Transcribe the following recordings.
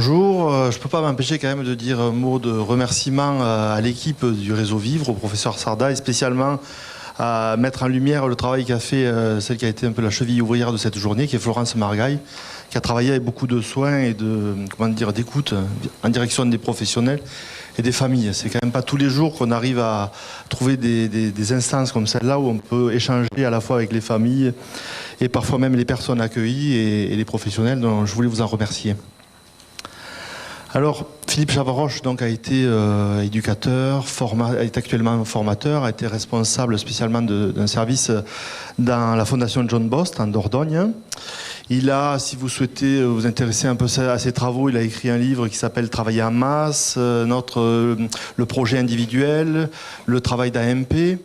Bonjour, je ne peux pas m'empêcher quand même de dire un mot de remerciement à l'équipe du réseau Vivre, au professeur Sarda, et spécialement à mettre en lumière le travail qu'a fait celle qui a été un peu la cheville ouvrière de cette journée, qui est Florence Margaille, qui a travaillé avec beaucoup de soins et d'écoute en direction des professionnels et des familles. C'est quand même pas tous les jours qu'on arrive à trouver des instances comme celle-là où on peut échanger à la fois avec les familles et parfois même les personnes accueillies et les professionnels. Donc je voulais vous en remercier. Alors, Philippe Chavaroche donc, a été éducateur, est actuellement formateur, a été responsable spécialement d'un service dans la Fondation John Bost en Dordogne. Il a, si vous souhaitez vous intéresser un peu à ses travaux, il a écrit un livre qui s'appelle Travailler en masse, le projet individuel, le travail d'AMP.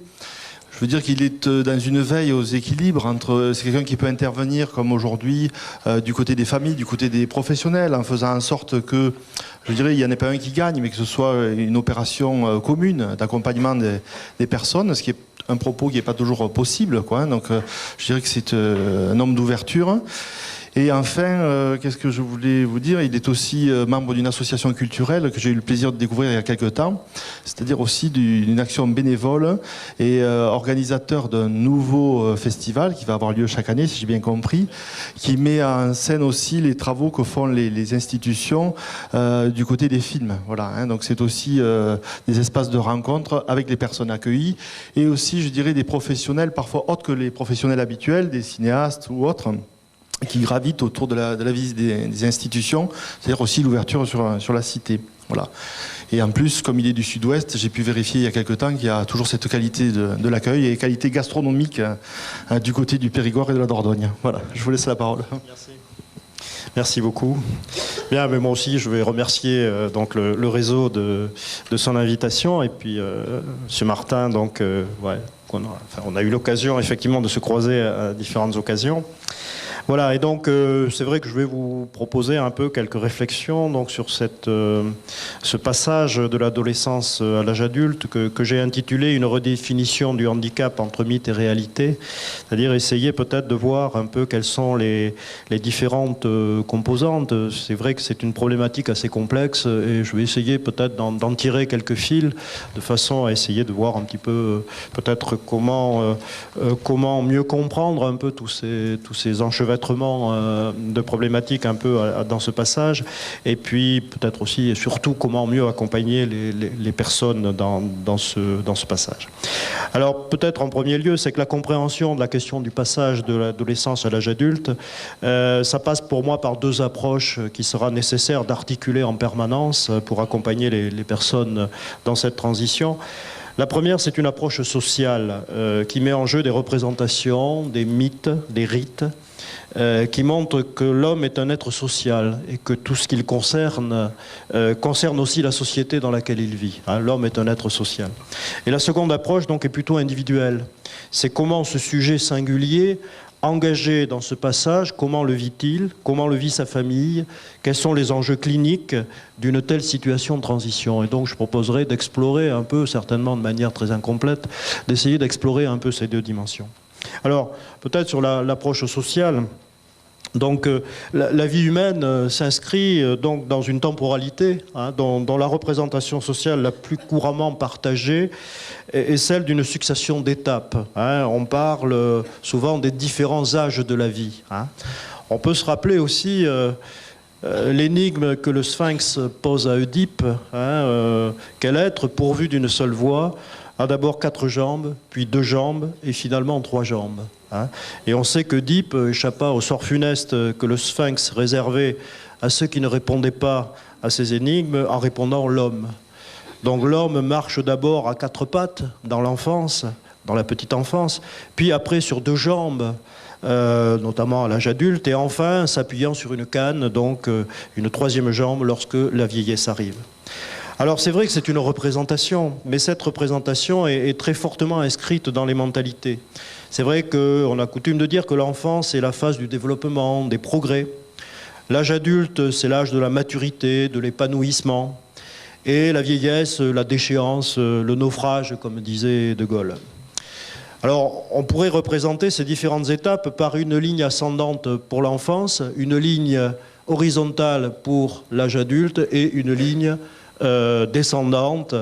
Je veux dire qu'il est dans une veille aux équilibres entre... C'est quelqu'un qui peut intervenir, comme aujourd'hui, du côté des familles, du côté des professionnels, en faisant en sorte que, je dirais, il n'y en ait pas un qui gagne, mais que ce soit une opération commune d'accompagnement des personnes, ce qui est un propos qui n'est pas toujours possible, quoi. Donc, je dirais que c'est un homme d'ouverture. Et enfin, qu'est-ce que je voulais vous dire? Il est aussi membre d'une association culturelle que j'ai eu le plaisir de découvrir il y a quelques temps, c'est-à-dire aussi d'une action bénévole et organisateur d'un nouveau festival qui va avoir lieu chaque année, si j'ai bien compris, qui met en scène aussi les travaux que font les institutions du côté des films. Voilà, hein, donc c'est aussi des espaces de rencontre avec les personnes accueillies et aussi, je dirais, des professionnels parfois autres que les professionnels habituels, des cinéastes ou autres, qui gravitent autour de la visite des institutions, c'est-à-dire aussi l'ouverture sur la cité. Voilà. Et en plus, comme il est du sud-ouest, j'ai pu vérifier il y a quelque temps qu'il y a toujours cette qualité de l'accueil et qualité gastronomique du côté du Périgord et de la Dordogne. Voilà, je vous laisse la parole. Merci. Merci beaucoup. Bien, mais moi aussi, je vais remercier donc le réseau de son invitation et puis M. Martin, donc ouais, on a eu l'occasion effectivement de se croiser à différentes occasions. Voilà, et donc c'est vrai que je vais vous proposer un peu quelques réflexions donc, sur ce passage de l'adolescence à l'âge adulte que j'ai intitulé « Une redéfinition du handicap entre mythe et réalité », c'est-à-dire essayer peut-être de voir un peu quelles sont les différentes composantes. C'est vrai que c'est une problématique assez complexe et je vais essayer peut-être d'en tirer quelques fils de façon à essayer de voir un petit peu peut-être comment mieux comprendre un peu tous ces enchevêtrements de problématiques un peu dans ce passage, et puis peut-être aussi et surtout comment mieux accompagner les personnes dans ce passage. Alors peut-être en premier lieu, c'est que la compréhension de la question du passage de l'adolescence à l'âge adulte, ça passe pour moi par deux approches qui sera nécessaire d'articuler en permanence pour accompagner les personnes dans cette transition. La première, c'est une approche sociale qui met en jeu des représentations, des mythes, des rites, qui montre que l'homme est un être social et que tout ce qu'il concerne concerne aussi la société dans laquelle il vit. Hein, l'homme est un être social. Et la seconde approche donc est plutôt individuelle. C'est comment ce sujet singulier, engagé dans ce passage, comment le vit-il, comment le vit sa famille, quels sont les enjeux cliniques d'une telle situation de transition. Et donc je proposerai d'explorer un peu, certainement de manière très incomplète, d'essayer d'explorer un peu ces deux dimensions. Alors, peut-être sur l'approche sociale, donc la vie humaine s'inscrit donc dans une temporalité dont la représentation sociale la plus couramment partagée est celle d'une succession d'étapes. On parle souvent des différents âges de la vie. On peut se rappeler aussi l'énigme que le Sphinx pose à Oedipe, quel être pourvu d'une seule voix a d'abord 4 jambes, puis 2 jambes, et finalement 3 jambes. Et on sait que Oedipe échappa au sort funeste que le Sphinx réservait à ceux qui ne répondaient pas à ces énigmes en répondant l'homme. Donc l'homme marche d'abord à 4 pattes dans l'enfance, dans la petite enfance, puis après sur 2 jambes, notamment à l'âge adulte, et enfin s'appuyant sur une canne, donc une 3e jambe lorsque la vieillesse arrive. Alors c'est vrai que c'est une représentation, mais cette représentation est très fortement inscrite dans les mentalités. C'est vrai qu'on a coutume de dire que l'enfance est la phase du développement, des progrès. L'âge adulte, c'est l'âge de la maturité, de l'épanouissement. Et la vieillesse, la déchéance, le naufrage, comme disait De Gaulle. Alors, on pourrait représenter ces différentes étapes par une ligne ascendante pour l'enfance, une ligne horizontale pour l'âge adulte et une ligne descendante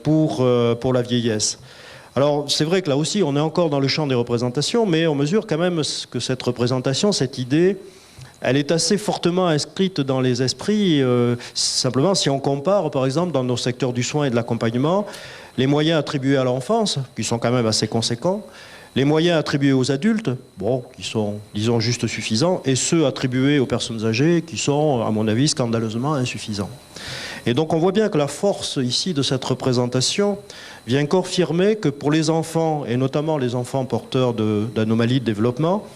pour la vieillesse. Alors c'est vrai que là aussi on est encore dans le champ des représentations, mais on mesure quand même que cette représentation, cette idée, elle est assez fortement inscrite dans les esprits. Simplement si on compare par exemple dans nos secteurs du soin et de l'accompagnement, les moyens attribués à l'enfance, qui sont quand même assez conséquents, les moyens attribués aux adultes, bon, qui sont, disons, juste suffisants, et ceux attribués aux personnes âgées, qui sont, à mon avis, scandaleusement insuffisants. Et donc on voit bien que la force ici de cette représentation vient confirmer que pour les enfants, et notamment les enfants porteurs d'anomalies de développement,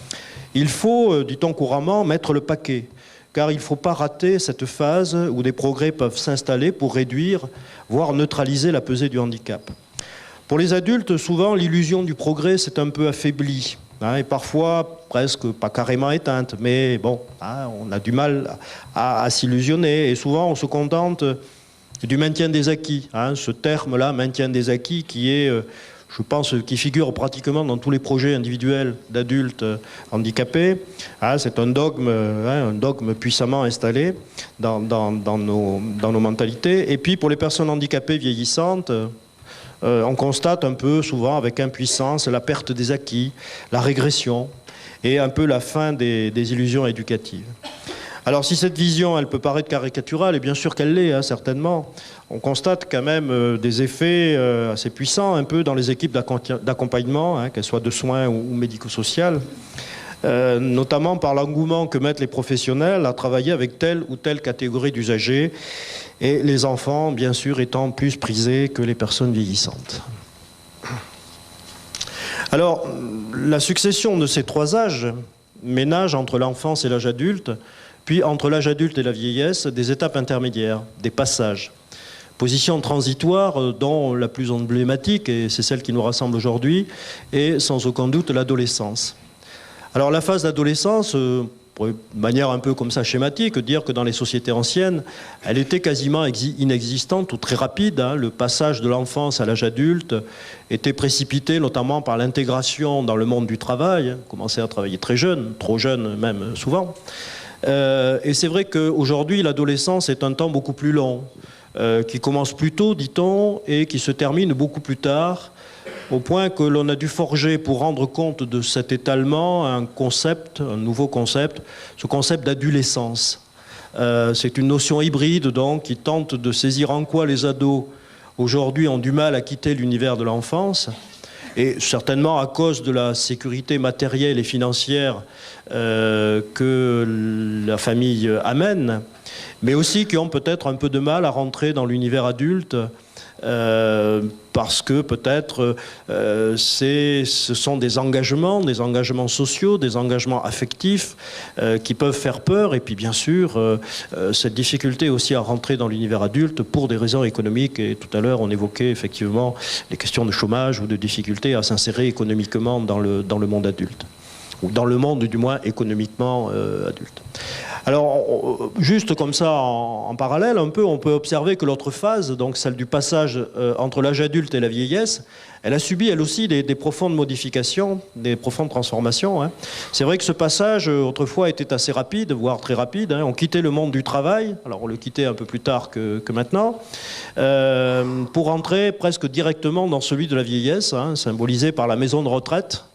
il faut, dit-on couramment, mettre le paquet. Car il ne faut pas rater cette phase où des progrès peuvent s'installer pour réduire, voire neutraliser la pesée du handicap. Pour les adultes, souvent, l'illusion du progrès s'est un peu affaiblie, hein, et parfois presque pas carrément éteinte, mais bon, hein, on a du mal à s'illusionner, et souvent on se contente du maintien des acquis, hein, ce terme-là, maintien des acquis, qui est, je pense, qui figure pratiquement dans tous les projets individuels d'adultes handicapés. Hein, c'est un dogme puissamment installé dans nos mentalités. Et puis pour les personnes handicapées vieillissantes, on constate un peu, souvent avec impuissance, la perte des acquis, la régression et un peu la fin des illusions éducatives. Alors si cette vision, elle peut paraître caricaturale, et bien sûr qu'elle l'est, hein, certainement, on constate quand même des effets assez puissants un peu dans les équipes d'accompagnement, hein, qu'elles soient de soins ou médico-sociales, notamment par l'engouement que mettent les professionnels à travailler avec telle ou telle catégorie d'usagers, et les enfants, bien sûr, étant plus prisés que les personnes vieillissantes. Alors, la succession de ces trois âges ménage entre l'enfance et l'âge adulte, puis entre l'âge adulte et la vieillesse, des étapes intermédiaires, des passages. Position transitoire dont la plus emblématique, et c'est celle qui nous rassemble aujourd'hui, est sans aucun doute l'adolescence. Alors la phase d'adolescence, de manière un peu comme ça schématique, dire que dans les sociétés anciennes, elle était quasiment inexistante ou très rapide. Hein. Le passage de l'enfance à l'âge adulte était précipité notamment par l'intégration dans le monde du travail, hein, commencer à travailler très jeune, trop jeune même souvent. Et c'est vrai qu'aujourd'hui, l'adolescence est un temps beaucoup plus long, qui commence plus tôt, dit-on, et qui se termine beaucoup plus tard, au point que l'on a dû forger, pour rendre compte de cet étalement, un nouveau concept, ce concept d'adolescence. C'est une notion hybride, donc, qui tente de saisir en quoi les ados, aujourd'hui, ont du mal à quitter l'univers de l'enfance, et certainement à cause de la sécurité matérielle et financière que la famille amène, mais aussi qui ont peut-être un peu de mal à rentrer dans l'univers adulte, parce que peut-être ce sont des engagements sociaux, des engagements affectifs qui peuvent faire peur, et puis bien sûr cette difficulté aussi à rentrer dans l'univers adulte pour des raisons économiques, et tout à l'heure on évoquait effectivement les questions de chômage ou de difficulté à s'insérer économiquement dans le monde adulte, ou dans le monde du moins économiquement adulte. Alors, juste comme ça, en parallèle, un peu, on peut observer que l'autre phase, donc celle du passage entre l'âge adulte et la vieillesse, elle a subi, elle aussi, des profondes modifications, des profondes transformations. Hein. C'est vrai que ce passage, autrefois, était assez rapide, voire très rapide. Hein. On quittait le monde du travail, alors on le quittait un peu plus tard que maintenant, pour entrer presque directement dans celui de la vieillesse, hein, symbolisé par la maison de retraite.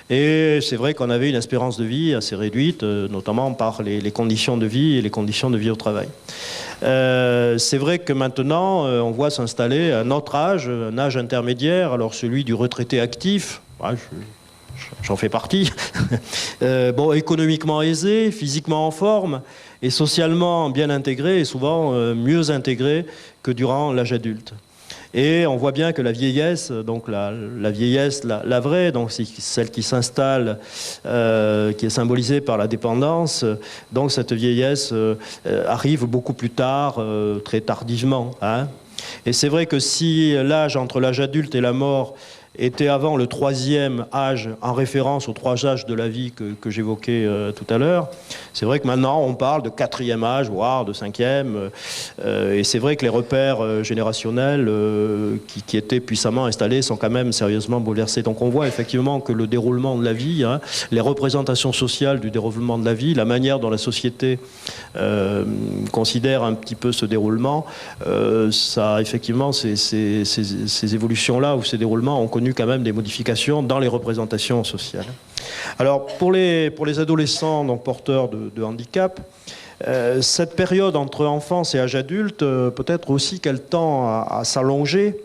Et c'est vrai qu'on avait une espérance de vie assez réduite, notamment par les conditions de vie et les conditions de vie au travail. C'est vrai que maintenant, on voit s'installer un autre âge, un âge intermédiaire, alors celui du retraité actif, j'en fais partie, bon, économiquement aisé, physiquement en forme, et socialement bien intégré, et souvent mieux intégré que durant l'âge adulte. Et on voit bien que la vieillesse, donc la vieillesse, la vraie, donc celle qui s'installe, qui est symbolisée par la dépendance, donc cette vieillesse arrive beaucoup plus tard, très tardivement. Hein. Et c'est vrai que si l'âge entre l'âge adulte et la mort était avant le 3e âge, en référence aux 3 âges de la vie que j'évoquais tout à l'heure. C'est vrai que maintenant on parle de 4e âge, voire de 5e, et c'est vrai que les repères générationnels qui étaient puissamment installés sont quand même sérieusement bouleversés. Donc on voit effectivement que le déroulement de la vie, les représentations sociales du déroulement de la vie, la manière dont la société considère un petit peu ce déroulement, ça effectivement ces évolutions-là ou ces déroulements ont connu quand même des modifications dans les représentations sociales. Alors pour les adolescents donc porteurs de handicap, cette période entre enfance et âge adulte, peut-être aussi qu'elle tend à s'allonger,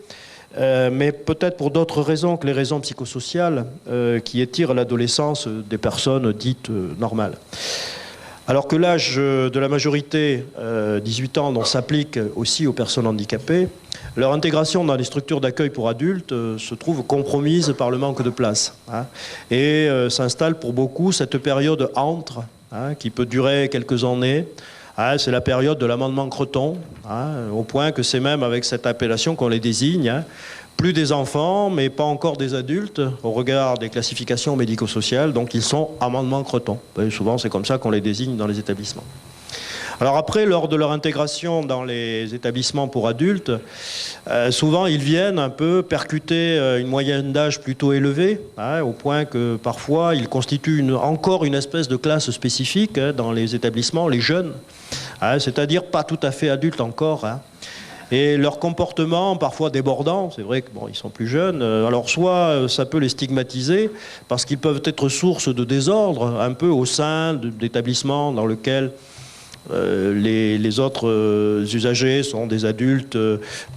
mais peut-être pour d'autres raisons que les raisons psychosociales qui étirent l'adolescence des personnes dites normales. Alors que l'âge de la majorité, 18 ans, donc, s'applique aussi aux personnes handicapées, leur intégration dans les structures d'accueil pour adultes se trouve compromise par le manque de place. Et s'installe pour beaucoup cette période entre, qui peut durer quelques années. C'est la période de l'amendement Creton, au point que c'est même avec cette appellation qu'on les désigne. Plus des enfants, mais pas encore des adultes, au regard des classifications médico-sociales, donc ils sont amendement Creton. Et souvent, c'est comme ça qu'on les désigne dans les établissements. Alors après, lors de leur intégration dans les établissements pour adultes, souvent ils viennent un peu percuter une moyenne d'âge plutôt élevée, au point que parfois ils constituent encore une espèce de classe spécifique dans les établissements, les jeunes, c'est-à-dire pas tout à fait adultes encore. Et leur comportement, parfois débordant, c'est vrai qu'ils sont plus jeunes, alors soit ça peut les stigmatiser, parce qu'ils peuvent être source de désordre, un peu au sein d'établissements dans lesquels les autres usagers sont des adultes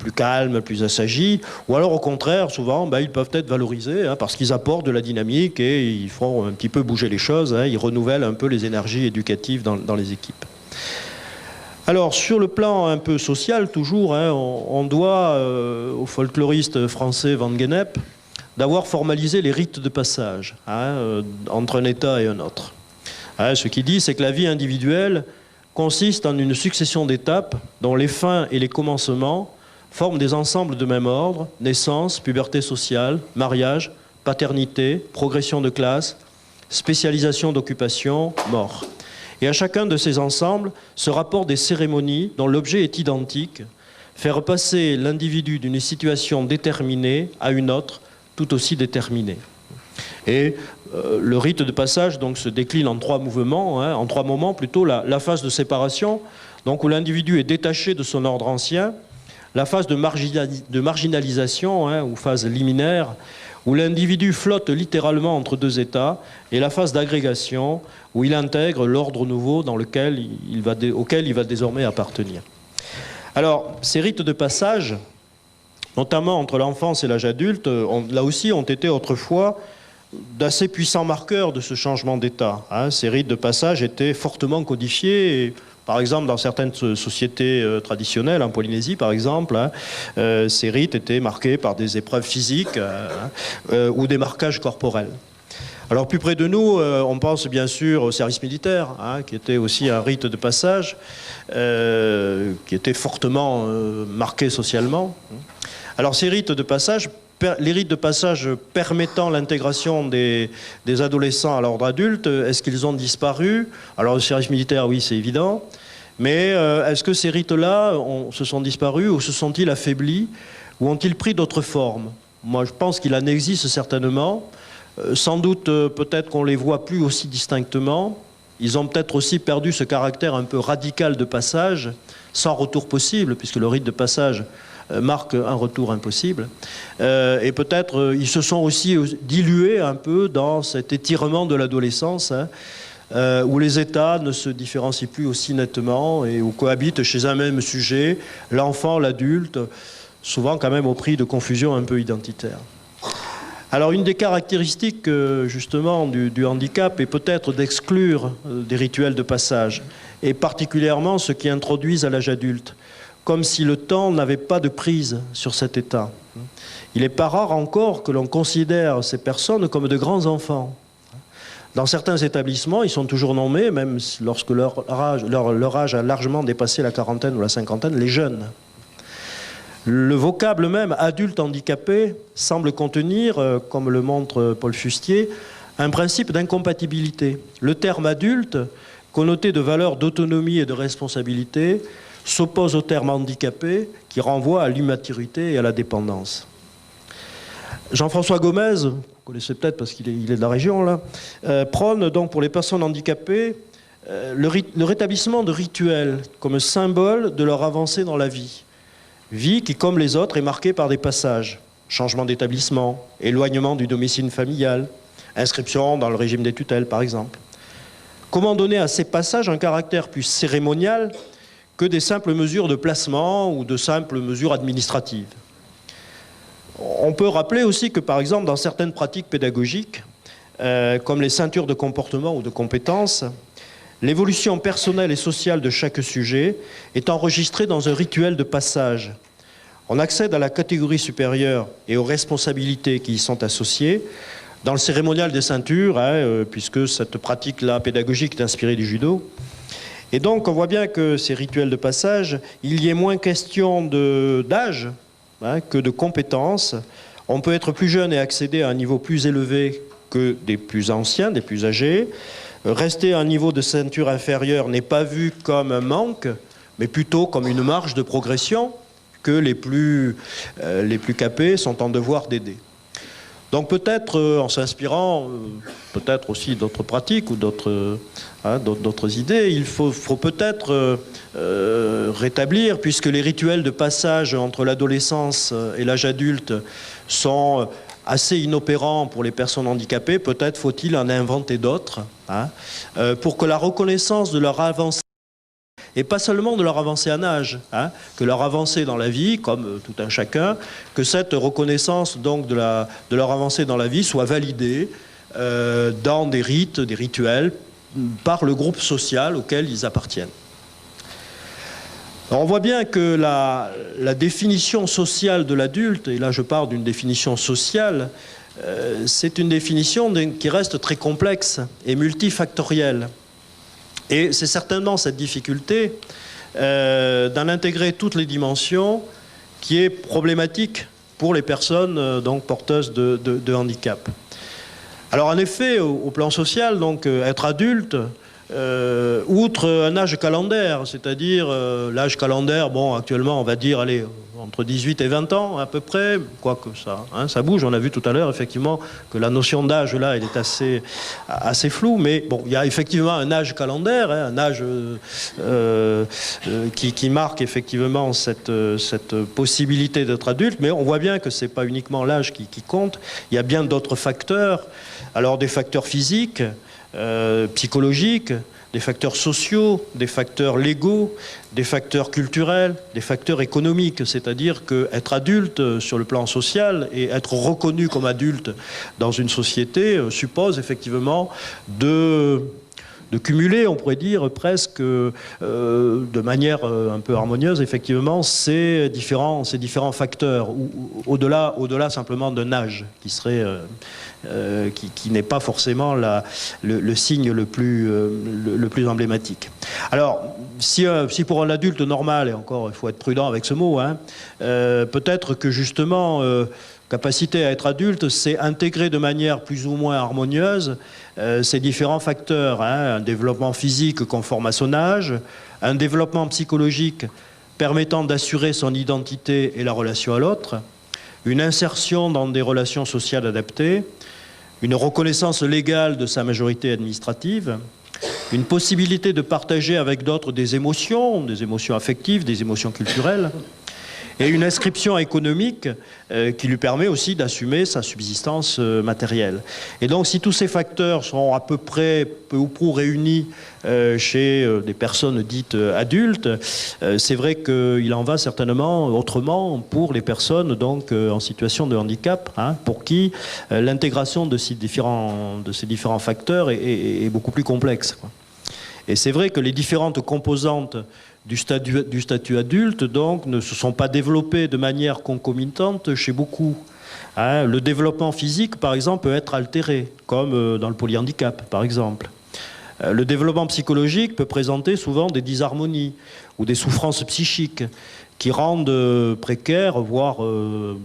plus calmes, plus assagis, ou alors au contraire, souvent, ils peuvent être valorisés parce qu'ils apportent de la dynamique et ils font un petit peu bouger les choses, ils renouvellent un peu les énergies éducatives dans les équipes. Alors, sur le plan un peu social, toujours, on doit au folkloriste français Van Gennep d'avoir formalisé les rites de passage entre un État et un autre. Ce qu'il dit, c'est que la vie individuelle consiste en une succession d'étapes dont les fins et les commencements forment des ensembles de même ordre: naissance, puberté sociale, mariage, paternité, progression de classe, spécialisation d'occupation, mort. Et à chacun de ces ensembles se rapportent des cérémonies dont l'objet est identique, faire passer l'individu d'une situation déterminée à une autre tout aussi déterminée. Et le rite de passage donc, se décline en 3 mouvements, en 3 moments plutôt. La phase de séparation, donc, où l'individu est détaché de son ordre ancien, la phase de marginalisation, ou phase liminaire, où l'individu flotte littéralement entre 2 états, et la phase d'agrégation, où il intègre l'ordre nouveau auquel il va désormais appartenir. Alors, ces rites de passage, notamment entre l'enfance et l'âge adulte, là aussi ont été autrefois d'assez puissants marqueurs de ce changement d'état. Ces rites de passage étaient fortement codifiés, et, par exemple dans certaines sociétés traditionnelles, en Polynésie par exemple, ces rites étaient marqués par des épreuves physiques ou des marquages corporels. Alors plus près de nous, on pense bien sûr au service militaire, qui était aussi un rite de passage, qui était fortement marqué socialement. Alors ces rites de passage, les rites de passage permettant l'intégration des adolescents à l'ordre adulte, est-ce qu'ils ont disparu? Alors le service militaire, oui, c'est évident. Mais est-ce que ces rites-là se sont disparus ou se sont-ils affaiblis ou ont-ils pris d'autres formes? Moi, je pense qu'il en existe certainement. Sans doute, peut-être qu'on ne les voit plus aussi distinctement. Ils ont peut-être aussi perdu ce caractère un peu radical de passage, sans retour possible, puisque le rite de passage marque un retour impossible. Et peut-être ils se sont aussi dilués un peu dans cet étirement de l'adolescence, où les états ne se différencient plus aussi nettement et où cohabitent chez un même sujet l'enfant, l'adulte, souvent quand même au prix de confusions un peu identitaires. Alors une des caractéristiques justement du handicap est peut-être d'exclure des rituels de passage, et particulièrement ceux qui introduisent à l'âge adulte, comme si le temps n'avait pas de prise sur cet état. Il n'est pas rare encore que l'on considère ces personnes comme de grands enfants. Dans certains établissements, ils sont toujours nommés, même lorsque leur âge a largement dépassé la quarantaine ou la cinquantaine, les jeunes. Le vocable même adulte handicapé semble contenir, comme le montre Paul Fustier, un principe d'incompatibilité. Le terme adulte, connoté de valeurs d'autonomie et de responsabilité, s'oppose au terme handicapé qui renvoie à l'immaturité et à la dépendance. Jean-François Gomez, vous connaissez peut-être parce qu'il est de la région là, prône donc pour les personnes handicapées le rétablissement de rituels comme symbole de leur avancée dans la vie. Vie qui, comme les autres, est marquée par des passages. Changement d'établissement, éloignement du domicile familial, inscription dans le régime des tutelles, par exemple. Comment donner à ces passages un caractère plus cérémonial que des simples mesures de placement ou de simples mesures administratives? On peut rappeler aussi que, par exemple, dans certaines pratiques pédagogiques, comme les ceintures de comportement ou de compétences, l'évolution personnelle et sociale de chaque sujet est enregistrée dans un rituel de passage. On accède à la catégorie supérieure et aux responsabilités qui y sont associées dans le cérémonial des ceintures, puisque cette pratique-là pédagogique est inspirée du judo. Et donc on voit bien que ces rituels de passage, il y est moins question d'âge que de compétences. On peut être plus jeune et accéder à un niveau plus élevé que des plus anciens, des plus âgés. Rester à un niveau de ceinture inférieur n'est pas vu comme un manque, mais plutôt comme une marge de progression que les plus capés sont en devoir d'aider. Donc peut-être en s'inspirant, peut-être aussi d'autres pratiques ou d'autres idées, il faut peut-être rétablir, puisque les rituels de passage entre l'adolescence et l'âge adulte sont assez inopérants pour les personnes handicapées, peut-être faut-il en inventer d'autres, pour que la reconnaissance de leur avancée, et pas seulement de leur avancée en âge, que leur avancée dans la vie, comme tout un chacun, que cette reconnaissance donc de leur avancée dans la vie soit validée dans des rites, des rituels, par le groupe social auquel ils appartiennent. Alors on voit bien que la définition sociale de l'adulte, et là je parle d'une définition sociale, c'est une définition qui reste très complexe et multifactorielle. Et c'est certainement cette difficulté d'en intégrer toutes les dimensions qui est problématique pour les personnes donc porteuses de handicap. Alors en effet, au plan social, donc être adulte, outre un âge calendaire, c'est-à-dire l'âge calendaire, bon, actuellement, on va dire, allez, entre 18 et 20 ans, à peu près, quoique ça bouge. On a vu tout à l'heure, effectivement, que la notion d'âge, là, elle est assez floue, mais bon, il y a effectivement un âge calendaire, un âge qui marque effectivement cette possibilité d'être adulte, mais on voit bien que c'est pas uniquement l'âge qui compte, il y a bien d'autres facteurs, alors des facteurs physiques, psychologiques, des facteurs sociaux, des facteurs légaux, des facteurs culturels, des facteurs économiques. C'est-à-dire qu'être adulte sur le plan social et être reconnu comme adulte dans une société suppose effectivement de cumuler, on pourrait dire presque de manière un peu harmonieuse, effectivement, ces différents facteurs, au-delà simplement d'un âge qui serait qui n'est pas forcément le signe le plus emblématique. Alors, si pour un adulte normal, et encore il faut être prudent avec ce mot, peut-être que justement capacité à être adulte, c'est intégrer de manière plus ou moins harmonieuse ces différents facteurs, un développement physique conforme à son âge, un développement psychologique permettant d'assurer son identité et la relation à l'autre, une insertion dans des relations sociales adaptées, une reconnaissance légale de sa majorité administrative, une possibilité de partager avec d'autres des émotions affectives, des émotions culturelles, et une inscription économique qui lui permet aussi d'assumer sa subsistance matérielle. Et donc si tous ces facteurs sont à peu près peu ou prou réunis chez des personnes dites adultes, c'est vrai qu'il en va certainement autrement pour les personnes donc en situation de handicap, pour qui l'intégration de ces différents facteurs est beaucoup plus complexe, quoi. Et c'est vrai que les différentes composantes du statut adulte, donc, ne se sont pas développées de manière concomitante chez beaucoup. Le développement physique, par exemple, peut être altéré, comme dans le polyhandicap, par exemple. Le développement psychologique peut présenter souvent des disharmonies ou des souffrances psychiques qui rendent précaire, voire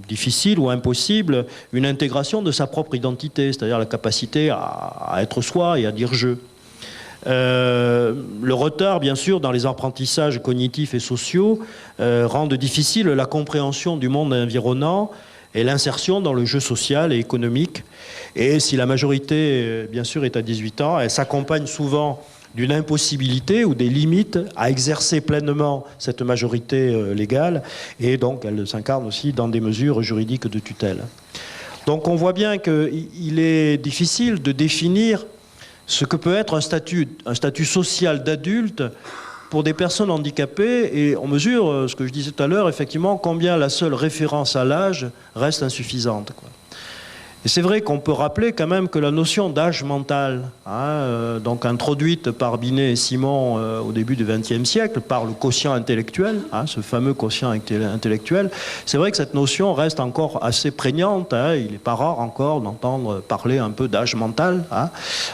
difficile ou impossible, une intégration de sa propre identité, c'est-à-dire la capacité à être soi et à dire je. Le retard, bien sûr, dans les apprentissages cognitifs et sociaux rendent difficile la compréhension du monde environnant et l'insertion dans le jeu social et économique. Et si la majorité, bien sûr, est à 18 ans, elle s'accompagne souvent d'une impossibilité ou des limites à exercer pleinement cette majorité légale, et donc elle s'incarne aussi dans des mesures juridiques de tutelle. Donc on voit bien qu'il est difficile de définir ce que peut être un statut social d'adulte pour des personnes handicapées, et on mesure, ce que je disais tout à l'heure, effectivement, combien la seule référence à l'âge reste insuffisante, quoi. Et c'est vrai qu'on peut rappeler quand même que la notion d'âge mental, donc introduite par Binet et Simon au début du XXe siècle, par le quotient intellectuel, ce fameux quotient intellectuel, c'est vrai que cette notion reste encore assez prégnante. Il n'est pas rare encore d'entendre parler un peu d'âge mental.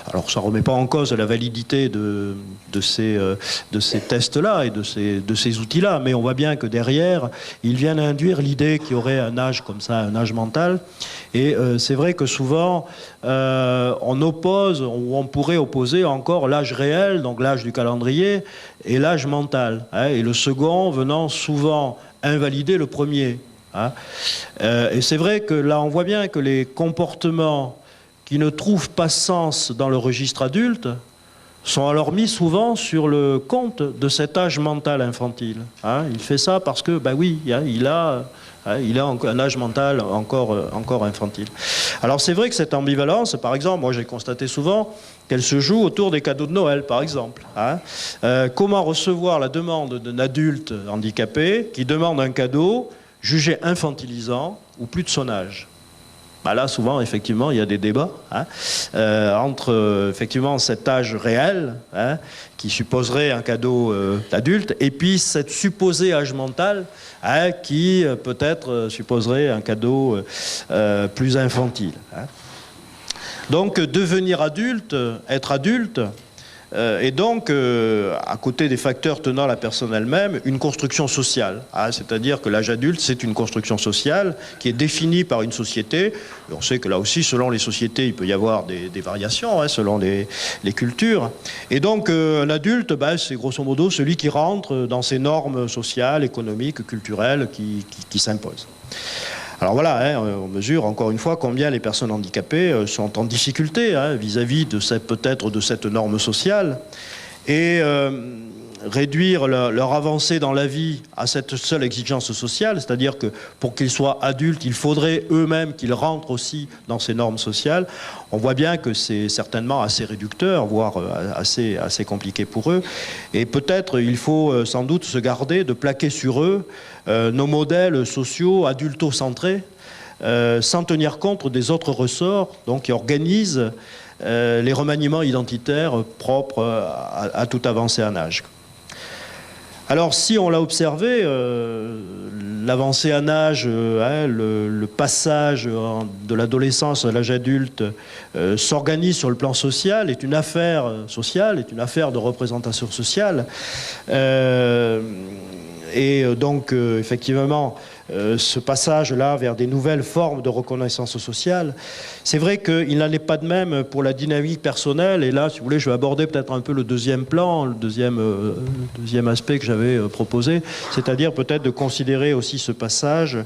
Alors ça ne remet pas en cause la validité de ces tests-là et de ces outils-là, mais on voit bien que derrière, ils viennent induire l'idée qu'il y aurait un âge comme ça, un âge mental. Et c'est vrai que souvent, on oppose, ou on pourrait opposer encore l'âge réel, donc l'âge du calendrier, et l'âge mental, et le second venant souvent invalider le premier. Et c'est vrai que là, on voit bien que les comportements qui ne trouvent pas sens dans le registre adulte sont alors mis souvent sur le compte de cet âge mental infantile. Il fait ça parce que, ben oui, il a un âge mental encore infantile. Alors c'est vrai que cette ambivalence, par exemple, moi j'ai constaté souvent qu'elle se joue autour des cadeaux de Noël, par exemple. Comment recevoir la demande d'un adulte handicapé qui demande un cadeau jugé infantilisant ou plus de son âge? Là, souvent, effectivement, il y a des débats entre effectivement cet âge réel, qui supposerait un cadeau d'adulte, et puis cet supposé âge mental, qui peut-être supposerait un cadeau plus infantile. Donc, devenir adulte, être adulte, et donc, à côté des facteurs tenant la personne elle-même, une construction sociale. C'est-à-dire que l'âge adulte, c'est une construction sociale qui est définie par une société. Et on sait que là aussi, selon les sociétés, il peut y avoir des variations, selon les cultures. Et donc, un adulte, c'est grosso modo celui qui rentre dans ces normes sociales, économiques, culturelles qui s'imposent. Alors voilà, on mesure encore une fois combien les personnes handicapées sont en difficulté vis-à-vis de peut-être de cette norme sociale, et réduire leur avancée dans la vie à cette seule exigence sociale, c'est-à-dire que pour qu'ils soient adultes, il faudrait eux-mêmes qu'ils rentrent aussi dans ces normes sociales. On voit bien que c'est certainement assez réducteur, voire assez compliqué pour eux. Et peut-être il faut sans doute se garder de plaquer sur eux nos modèles sociaux adulto-centrés, sans tenir compte des autres ressorts donc, qui organisent les remaniements identitaires propres à toute avancée en âge. Alors si on l'a observé, l'avancée en âge, le passage de l'adolescence à l'âge adulte s'organise sur le plan social, est une affaire sociale, est une affaire de représentation sociale. Et donc, effectivement, ce passage-là vers des nouvelles formes de reconnaissance sociale, c'est vrai qu'il n'en est pas de même pour la dynamique personnelle. Et là, si vous voulez, je vais aborder peut-être un peu le deuxième plan, le deuxième aspect que j'avais proposé, c'est-à-dire peut-être de considérer aussi ce passage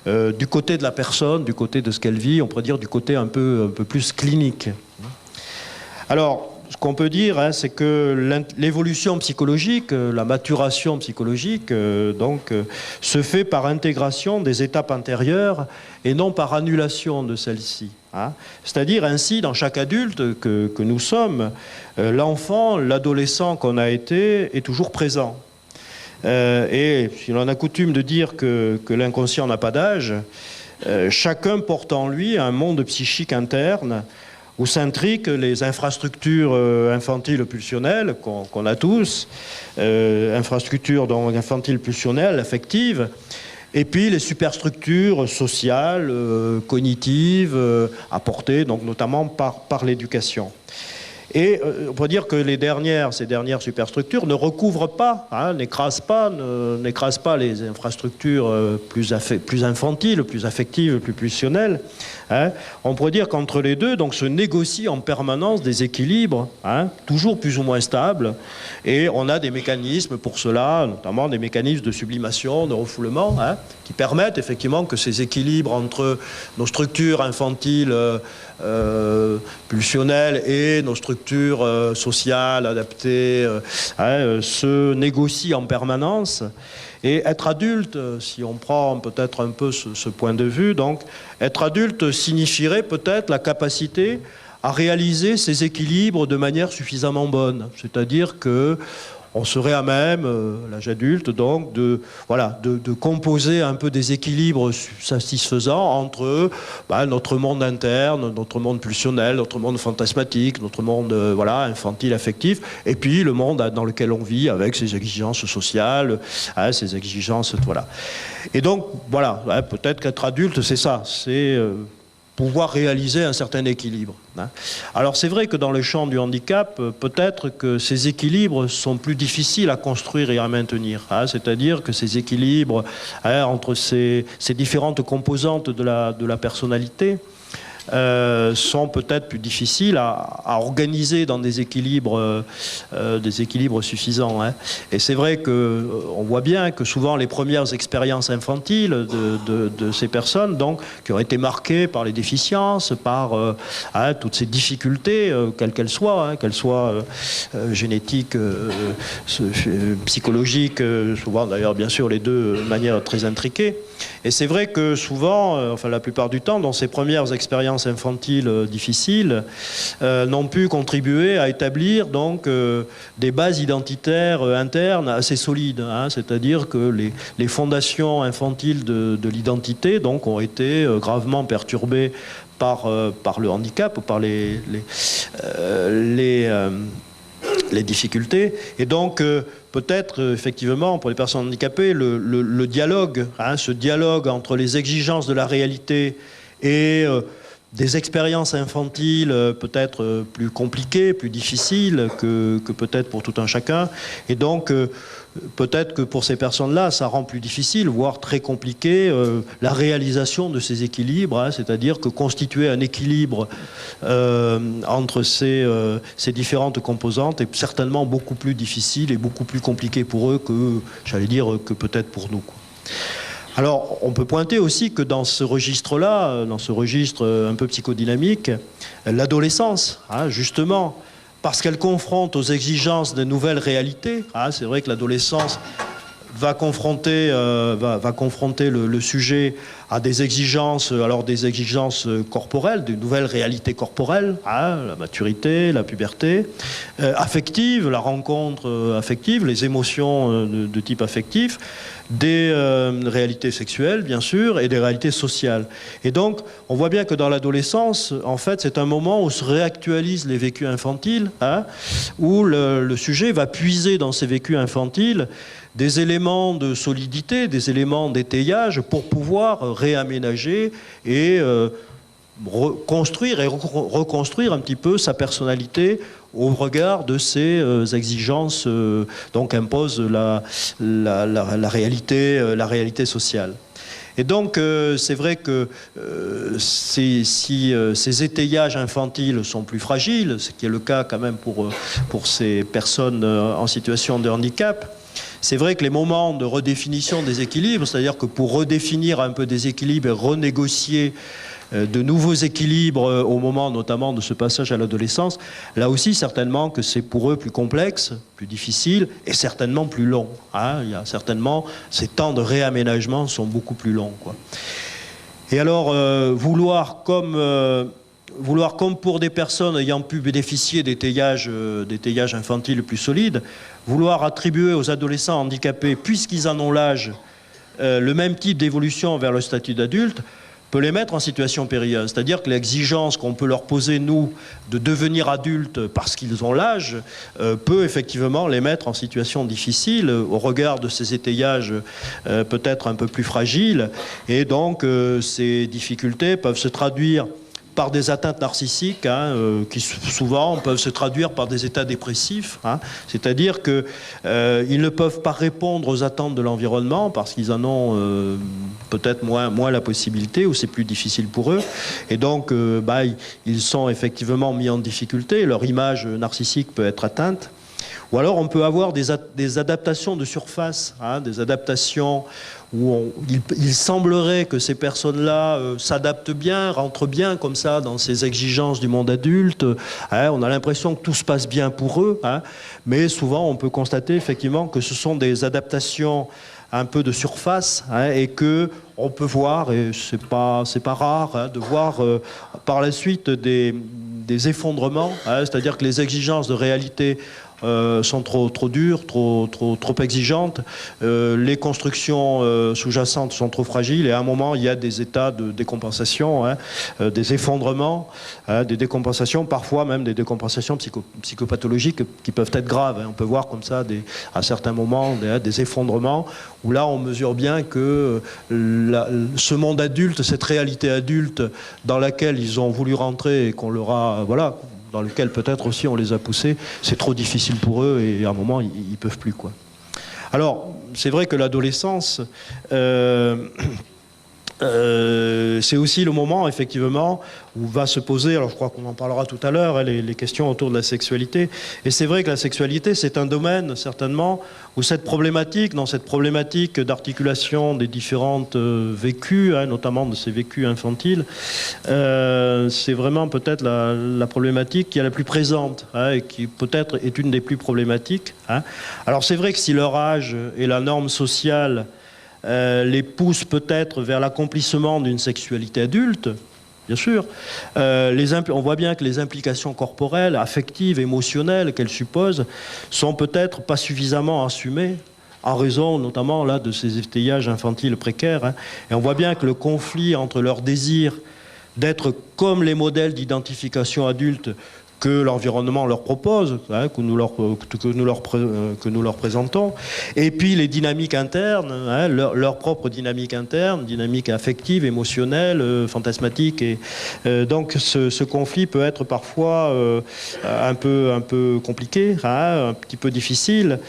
du côté de la personne, du côté de ce qu'elle vit, on pourrait dire du côté un peu plus clinique. Alors, ce qu'on peut dire, c'est que l'évolution psychologique, la maturation psychologique, se fait par intégration des étapes antérieures et non par annulation de celles-ci. C'est-à-dire ainsi, dans chaque adulte que nous sommes, l'enfant, l'adolescent qu'on a été est toujours présent. Et si l'on a coutume de dire que l'inconscient n'a pas d'âge, chacun porte en lui un monde psychique interne où s'intriquent les infrastructures infantiles pulsionnelles qu'on a tous, infrastructures donc infantiles pulsionnelles, affectives, et puis les superstructures sociales, cognitives, apportées donc notamment par l'éducation. Et on peut dire que ces dernières superstructures ne recouvrent pas, n'écrasent pas les infrastructures plus infantiles, plus affectives, plus pulsionnelles. On pourrait dire qu'entre les deux, donc, se négocient en permanence des équilibres, toujours plus ou moins stables, et on a des mécanismes pour cela, notamment des mécanismes de sublimation, de refoulement, qui permettent effectivement que ces équilibres entre nos structures infantiles pulsionnelles et nos structures sociales adaptées se négocient en permanence. Et être adulte, si on prend peut-être un peu ce point de vue, donc être adulte signifierait peut-être la capacité à réaliser ces équilibres de manière suffisamment bonne. C'est-à-dire que on serait à même, l'âge adulte, donc, de composer un peu des équilibres satisfaisants entre notre monde interne, notre monde pulsionnel, notre monde fantasmatique, notre monde infantile, affectif, et puis le monde dans lequel on vit avec ses exigences sociales, ses exigences, voilà. Et donc, peut-être qu'être adulte, c'est ça, c'est pouvoir réaliser un certain équilibre. Alors c'est vrai que dans le champ du handicap, peut-être que ces équilibres sont plus difficiles à construire et à maintenir. C'est-à-dire que ces équilibres entre ces différentes composantes de la personnalité sont peut-être plus difficiles à organiser dans des équilibres suffisants. Et c'est vrai qu'on voit bien que souvent les premières expériences infantiles de ces personnes, donc, qui ont été marquées par les déficiences, par toutes ces difficultés, quelles qu'elles soient, génétiques, psychologiques, souvent d'ailleurs bien sûr les deux de manière très intriquée. Et c'est vrai que souvent, la plupart du temps, dans ces premières expériences infantiles difficiles, n'ont pu contribuer à établir donc des bases identitaires internes assez solides. C'est-à-dire que les fondations infantiles de l'identité donc ont été gravement perturbées par le handicap ou par les difficultés. Et donc peut-être, effectivement, pour les personnes handicapées, le dialogue, ce dialogue entre les exigences de la réalité et des expériences infantiles peut-être plus compliquées, plus difficiles que peut-être pour tout un chacun. Et donc, peut-être que pour ces personnes-là, ça rend plus difficile, voire très compliqué, la réalisation de ces équilibres, c'est-à-dire que constituer un équilibre entre ces différentes composantes est certainement beaucoup plus difficile et beaucoup plus compliqué pour eux que, j'allais dire, que peut-être pour nous, quoi. Alors, on peut pointer aussi que dans ce registre-là, dans ce registre un peu psychodynamique, l'adolescence, justement, parce qu'elle confronte aux exigences de nouvelles réalités, c'est vrai que l'adolescence va confronter le sujet à des exigences, alors des exigences corporelles, de nouvelles réalités corporelles, la maturité, la puberté, affective, la rencontre affective, les émotions de type affectif, des réalités sexuelles, bien sûr, et des réalités sociales. Et donc, on voit bien que dans l'adolescence, en fait, c'est un moment où se réactualisent les vécus infantiles, où le sujet va puiser dans ces vécus infantiles des éléments de solidité, des éléments d'étayage pour pouvoir réaménager et construire et reconstruire un petit peu sa personnalité au regard de ces exigences donc impose la réalité sociale. Et donc, c'est vrai que si ces étayages infantiles sont plus fragiles, ce qui est le cas quand même pour ces personnes en situation de handicap, c'est vrai que les moments de redéfinition des équilibres, c'est-à-dire que pour redéfinir un peu des équilibres et renégocier de nouveaux équilibres au moment notamment de ce passage à l'adolescence, là aussi certainement que c'est pour eux plus complexe, plus difficile et certainement plus long. Il y a certainement, ces temps de réaménagement sont beaucoup plus longs, quoi. Et alors, vouloir comme pour des personnes ayant pu bénéficier d'étayages infantiles plus solides, vouloir attribuer aux adolescents handicapés, puisqu'ils en ont l'âge, le même type d'évolution vers le statut d'adulte, peut les mettre en situation périlleuse. C'est-à-dire que l'exigence qu'on peut leur poser, nous, de devenir adultes parce qu'ils ont l'âge, peut effectivement les mettre en situation difficile au regard de ces étayages peut-être un peu plus fragiles. Et donc, ces difficultés peuvent se traduire par des atteintes narcissiques, qui souvent peuvent se traduire par des états dépressifs. C'est-à-dire qu'ils ne peuvent pas répondre aux attentes de l'environnement parce qu'ils en ont peut-être moins la possibilité, ou c'est plus difficile pour eux. Et donc, ils sont effectivement mis en difficulté. Leur image narcissique peut être atteinte. Ou alors on peut avoir des adaptations de surface, des adaptations où il semblerait que ces personnes-là s'adaptent bien, rentrent bien comme ça dans ces exigences du monde adulte. On a l'impression que tout se passe bien pour eux, mais souvent on peut constater effectivement que ce sont des adaptations un peu de surface, et que on peut voir, et c'est pas rare, de voir par la suite des effondrements, c'est-à-dire que les exigences de réalité sont trop dures, trop exigeantes. Les constructions sous-jacentes sont trop fragiles, et à un moment il y a des états de décompensation, des effondrements, des décompensations, parfois même des décompensations psychopathologiques qui peuvent être graves. On peut voir comme ça à certains moments des effondrements où là on mesure bien que ce monde adulte, cette réalité adulte dans laquelle ils ont voulu rentrer et qu'on leur a, dans lequel peut-être aussi on les a poussés, c'est trop difficile pour eux, et à un moment ils peuvent plus, quoi. Alors c'est vrai que l'adolescence c'est aussi le moment effectivement où va se poser, alors je crois qu'on en parlera tout à l'heure, les questions autour de la sexualité. Et c'est vrai que la sexualité, c'est un domaine certainement où dans cette problématique d'articulation des différentes vécus, notamment de ces vécus infantiles, c'est vraiment peut-être la problématique qui est la plus présente, et qui peut-être est une des plus problématiques. Alors c'est vrai que si leur âge et la norme sociale les poussent peut-être vers l'accomplissement d'une sexualité adulte, bien sûr. On voit bien que les implications corporelles, affectives, émotionnelles qu'elles supposent sont peut-être pas suffisamment assumées, en raison notamment là de ces étayages infantiles précaires. Et on voit bien que le conflit entre leur désir d'être comme les modèles d'identification adulte que l'environnement leur propose, que nous leur présentons, et puis les dynamiques internes, leur propre dynamique interne, dynamique affective, émotionnelle, fantasmatique, et donc ce conflit peut être parfois un peu compliqué, un petit peu difficile,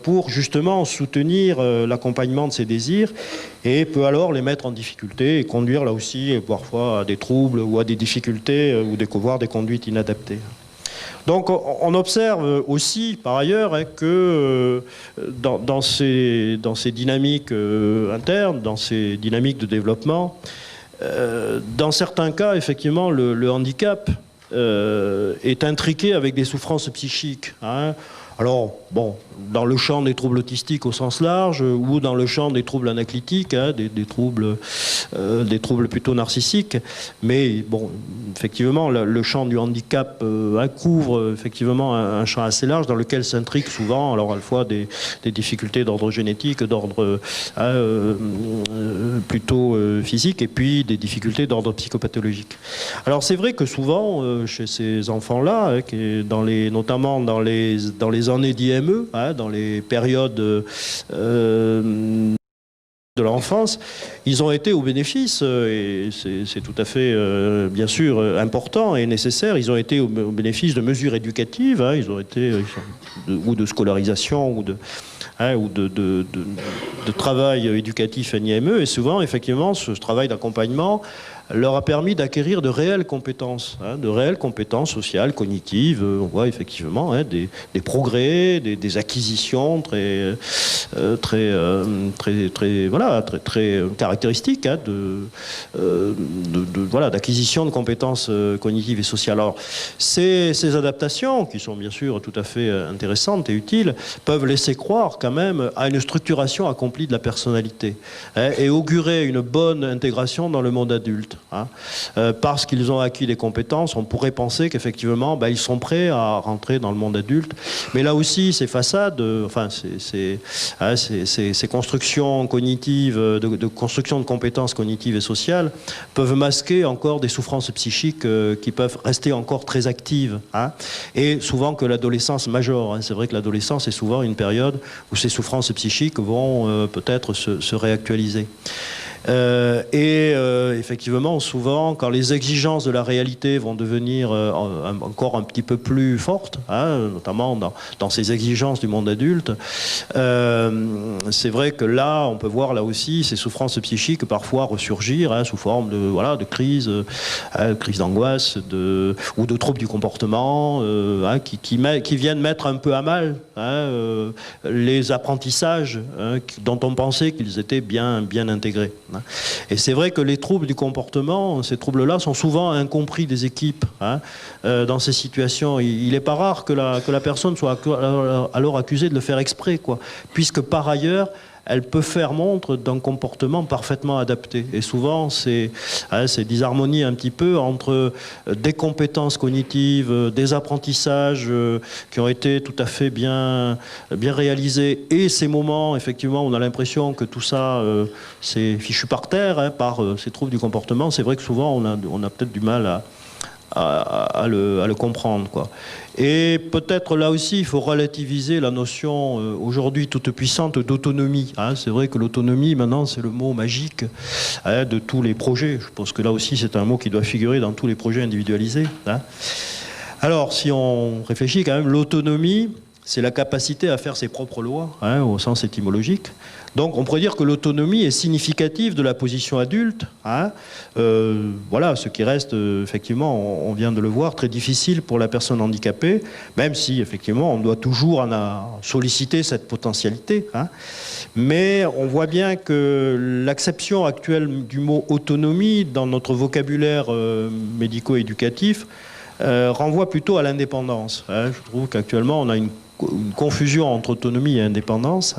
pour justement soutenir l'accompagnement de ces désirs, et peut alors les mettre en difficulté et conduire là aussi parfois à des troubles ou à des difficultés ou voire des conduites inadaptées. Donc on observe aussi par ailleurs que dans ces dynamiques internes, dans ces dynamiques de développement, dans certains cas effectivement le handicap est intriqué avec des souffrances psychiques. Alors, bon, dans le champ des troubles autistiques au sens large, ou dans le champ des troubles anaclytiques, des troubles plutôt narcissiques, mais bon, effectivement, le champ du handicap couvre effectivement un champ assez large dans lequel s'intriquent souvent, alors à la fois des difficultés d'ordre génétique, d'ordre plutôt physique, et puis des difficultés d'ordre psychopathologique. Alors c'est vrai que souvent, chez ces enfants-là, notamment dans les années d'IME, dans les périodes de l'enfance, ils ont été au bénéfice, et c'est tout à fait bien sûr important et nécessaire, ils ont été au bénéfice de mesures éducatives, ils ont été ou de scolarisation ou de travail éducatif en IME, et souvent effectivement ce travail d'accompagnement leur a permis d'acquérir de réelles compétences sociales, cognitives. On voit effectivement des progrès, des acquisitions très caractéristiques d'acquisition de compétences cognitives et sociales. Alors ces adaptations, qui sont bien sûr tout à fait intéressantes et utiles, peuvent laisser croire quand même à une structuration accomplie de la personnalité, et augurer une bonne intégration dans le monde adulte. Parce qu'ils ont acquis des compétences, on pourrait penser qu'effectivement ils sont prêts à rentrer dans le monde adulte. Mais là aussi, ces façades, ces constructions cognitives, de construction de compétences cognitives et sociales, peuvent masquer encore des souffrances psychiques qui peuvent rester encore très actives. Et souvent que l'adolescence majore. C'est vrai que l'adolescence est souvent une période où ces souffrances psychiques vont peut-être se réactualiser. Effectivement, souvent, quand les exigences de la réalité vont devenir encore un petit peu plus fortes, notamment dans ces exigences du monde adulte, c'est vrai que là, on peut voir là aussi ces souffrances psychiques parfois ressurgir sous forme de crise d'angoisse ou de troubles du comportement qui viennent mettre un peu à mal les apprentissages dont on pensait qu'ils étaient bien intégrés. Et c'est vrai que les troubles du comportement, ces troubles-là, sont souvent incompris des équipes dans ces situations. Il n'est pas rare que la personne soit alors accusée de le faire exprès, puisque par ailleurs, elle peut faire montre d'un comportement parfaitement adapté. Et souvent, c'est disharmonie un petit peu entre des compétences cognitives, des apprentissages qui ont été tout à fait bien réalisés, et ces moments, effectivement, où on a l'impression que tout ça, c'est fichu par terre par ces troubles du comportement. C'est vrai que souvent, on a peut-être du mal à le comprendre, Et peut-être là aussi, il faut relativiser la notion aujourd'hui toute puissante d'autonomie. C'est vrai que l'autonomie, maintenant, c'est le mot magique de tous les projets. Je pense que là aussi, c'est un mot qui doit figurer dans tous les projets individualisés. Alors, si on réfléchit quand même, l'autonomie, c'est la capacité à faire ses propres lois, au sens étymologique. Donc on pourrait dire que l'autonomie est significative de la position adulte, ce qui reste effectivement, on vient de le voir, très difficile pour la personne handicapée, même si effectivement on doit toujours solliciter cette potentialité. Mais on voit bien que l'acception actuelle du mot autonomie dans notre vocabulaire médico-éducatif renvoie plutôt à l'indépendance. Je trouve qu'actuellement on a une confusion entre autonomie et indépendance.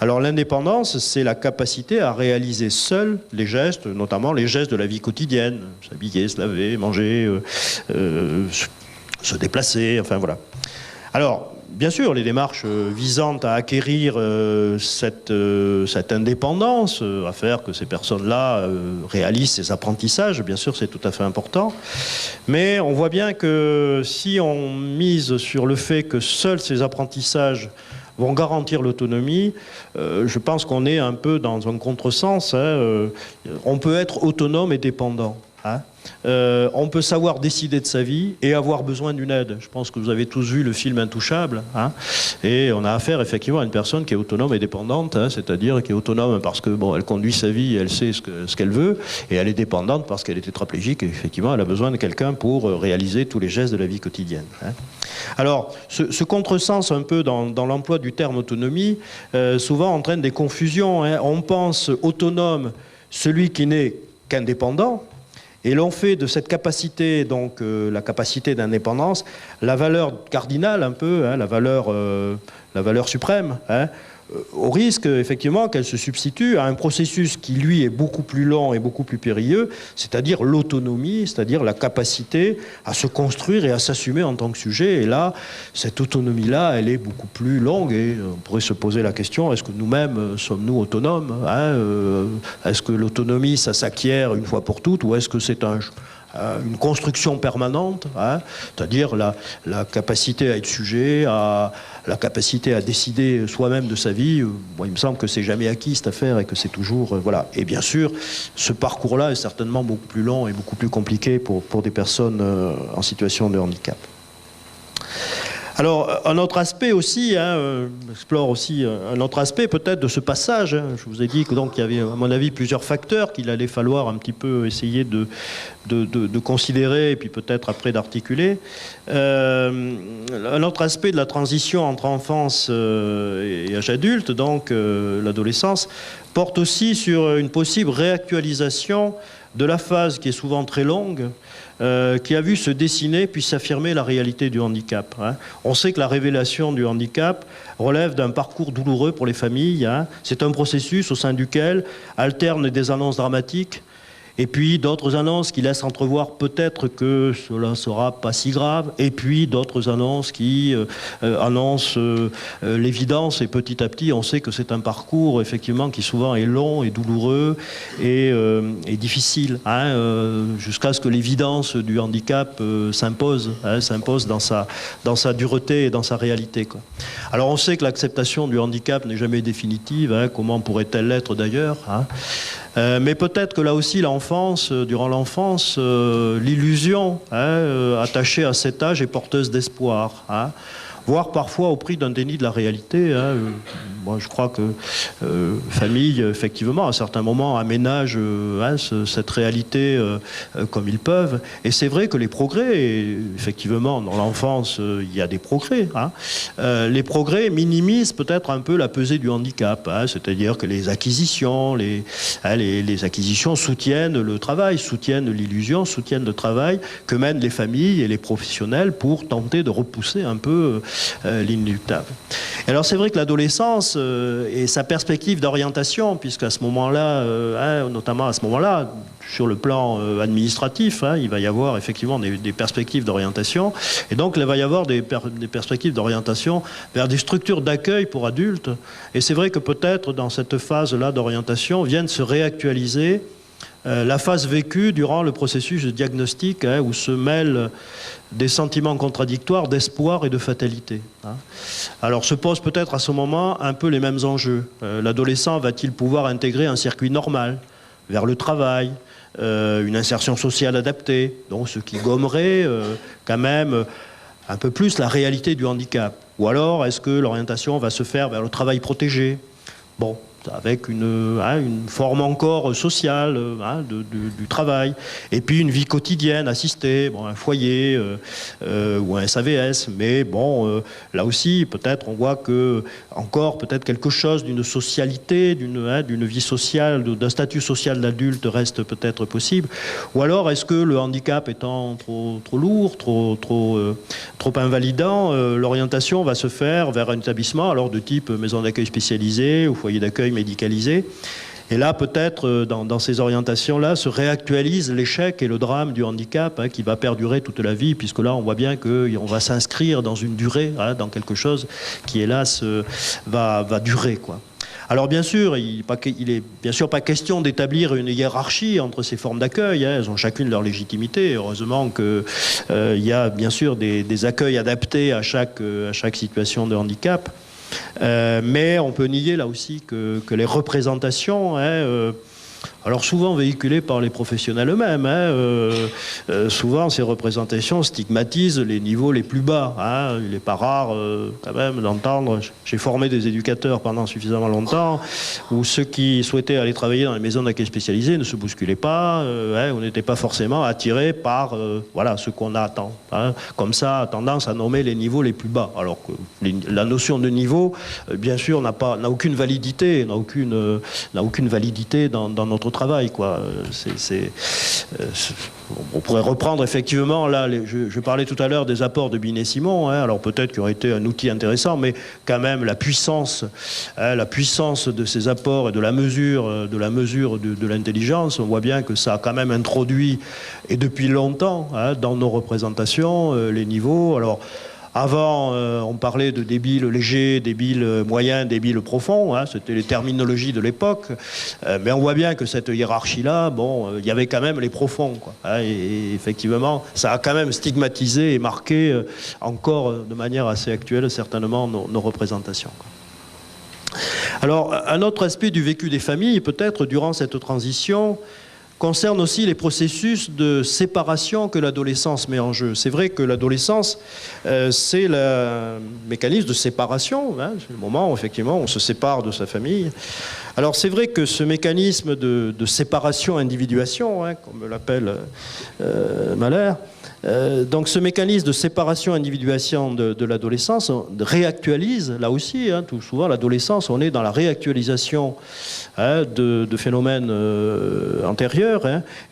Alors l'indépendance, c'est la capacité à réaliser seul les gestes, notamment les gestes de la vie quotidienne, s'habiller, se laver, manger, se déplacer, enfin voilà. Alors, bien sûr, les démarches visant à acquérir cette indépendance, à faire que ces personnes-là réalisent ces apprentissages, bien sûr, c'est tout à fait important. Mais on voit bien que si on mise sur le fait que seuls ces apprentissages vont garantir l'autonomie, je pense qu'on est un peu dans un contresens. On peut être autonome et dépendant. On peut savoir décider de sa vie et avoir besoin d'une aide. Je pense que vous avez tous vu le film Intouchable, et on a affaire effectivement à une personne qui est autonome et dépendante, c'est-à-dire qui est autonome parce que elle conduit sa vie, elle sait ce qu'elle veut, et elle est dépendante parce qu'elle est tétraplégique et effectivement elle a besoin de quelqu'un pour réaliser tous les gestes de la vie quotidienne. Alors, ce contresens un peu dans l'emploi du terme autonomie, souvent entraîne des confusions. On pense autonome celui qui n'est qu'indépendant. Et l'on fait de cette capacité, donc la capacité d'indépendance, la valeur cardinale un peu, la valeur suprême, au risque effectivement qu'elle se substitue à un processus qui lui est beaucoup plus lent et beaucoup plus périlleux, c'est-à-dire l'autonomie, c'est-à-dire la capacité à se construire et à s'assumer en tant que sujet. Et là, cette autonomie-là, elle est beaucoup plus longue et on pourrait se poser la question, est-ce que nous-mêmes sommes-nous autonomes, est-ce que l'autonomie, ça s'acquiert une fois pour toutes, ou est-ce que c'est une construction permanente, c'est-à-dire la capacité à être sujet, la capacité à décider soi-même de sa vie. Il me semble que c'est jamais acquis cette affaire et que c'est toujours voilà. Et bien sûr, ce parcours-là est certainement beaucoup plus long et beaucoup plus compliqué pour des personnes en situation de handicap. Alors, un autre aspect aussi, explore aussi un autre aspect peut-être de ce passage. Je vous ai dit que donc il y avait, à mon avis, plusieurs facteurs qu'il allait falloir un petit peu essayer de considérer et puis peut-être après d'articuler. Un autre aspect de la transition entre enfance et âge adulte, donc l'adolescence, porte aussi sur une possible réactualisation de la phase qui est souvent très longue, qui a vu se dessiner puis s'affirmer la réalité du handicap. On sait que la révélation du handicap relève d'un parcours douloureux pour les familles. C'est un processus au sein duquel alternent des annonces dramatiques et puis d'autres annonces qui laissent entrevoir peut-être que cela ne sera pas si grave, et puis d'autres annonces qui annoncent l'évidence, et petit à petit on sait que c'est un parcours effectivement qui souvent est long et douloureux et difficile, jusqu'à ce que l'évidence du handicap s'impose dans sa dureté et dans sa réalité, quoi. Alors on sait que l'acceptation du handicap n'est jamais définitive, comment pourrait-elle l'être d'ailleurs, Mais peut-être que là aussi, l'enfance, durant l'enfance, l'illusion attachée à cet âge est porteuse d'espoir. Voire parfois au prix d'un déni de la réalité. Moi, je crois que famille, effectivement, à certains moments, aménagent cette réalité comme ils peuvent. Et c'est vrai que les progrès, et effectivement, dans l'enfance, il y a des progrès. Les progrès minimisent peut-être un peu la pesée du handicap. C'est-à-dire que les acquisitions, les acquisitions soutiennent le travail, soutiennent l'illusion, soutiennent le travail que mènent les familles et les professionnels pour tenter de repousser un peu l'inéluctable. Alors c'est vrai que l'adolescence et sa perspective d'orientation, puisqu'à ce moment-là, notamment à ce moment-là, sur le plan administratif, il va y avoir effectivement des perspectives d'orientation, et donc il va y avoir des perspectives d'orientation vers des structures d'accueil pour adultes, et c'est vrai que peut-être dans cette phase-là d'orientation viennent se réactualiser la phase vécue durant le processus de diagnostic, où se mêlent des sentiments contradictoires d'espoir et de fatalité. Alors se posent peut-être à ce moment un peu les mêmes enjeux. L'adolescent va-t-il pouvoir intégrer un circuit normal vers le travail, une insertion sociale adaptée, donc ce qui gommerait quand même un peu plus la réalité du handicap. Ou alors est-ce que l'orientation va se faire vers le travail protégé ? Bon, avec une forme encore sociale du travail, et puis une vie quotidienne assistée, un foyer ou un SAVS, mais bon, là aussi peut-être on voit que encore peut-être quelque chose d'une socialité, d'une vie sociale, d'un statut social d'adulte reste peut-être possible, ou alors est-ce que le handicap étant trop lourd, trop invalidant, l'orientation va se faire vers un établissement alors de type maison d'accueil spécialisée ou foyer d'accueil médicalisé. Et là, peut-être, dans ces orientations-là, se réactualise l'échec et le drame du handicap qui va perdurer toute la vie, puisque là, on voit bien qu'on va s'inscrire dans une durée, dans quelque chose qui, hélas, va durer, quoi. Alors bien sûr, il est bien sûr pas question d'établir une hiérarchie entre ces formes d'accueil. Elles ont chacune leur légitimité. Heureusement qu'il y a bien sûr des accueils adaptés à chaque situation de handicap. Mais on peut nier là aussi que les représentations, alors souvent véhiculées par les professionnels eux-mêmes, souvent ces représentations stigmatisent les niveaux les plus bas. Il n'est pas rare quand même d'entendre, j'ai formé des éducateurs pendant suffisamment longtemps, où ceux qui souhaitaient aller travailler dans les maisons d'accueil spécialisées ne se bousculaient pas, on n'était pas forcément attirés par ce qu'on attend. Comme ça, a tendance à nommer les niveaux les plus bas, alors que la notion de niveau, bien sûr, n'a aucune validité, n'a aucune validité dans notre travail, quoi. On pourrait reprendre effectivement, là, je parlais tout à l'heure des apports de Binet Simon, alors peut-être qu'il aurait été un outil intéressant, mais quand même la puissance de ces apports et de la mesure de l'intelligence, on voit bien que ça a quand même introduit, et depuis longtemps, dans nos représentations, les niveaux. Alors, avant, on parlait de débile léger, débile moyen, débile profond. C'était les terminologies de l'époque. Mais on voit bien que cette hiérarchie-là, il y avait quand même les profonds, quoi. Et effectivement, ça a quand même stigmatisé et marqué encore de manière assez actuelle, certainement, nos représentations, quoi. Alors, un autre aspect du vécu des familles, peut-être, durant cette transition, concerne aussi les processus de séparation que l'adolescence met en jeu. C'est vrai que l'adolescence, c'est le mécanisme de séparation. C'est le moment où, effectivement, on se sépare de sa famille. Alors, c'est vrai que ce mécanisme de séparation-individuation, comme l'appelle Mahler, donc ce mécanisme de séparation-individuation de l'adolescence réactualise, là aussi, tout souvent l'adolescence, on est dans la réactualisation de phénomènes antérieurs,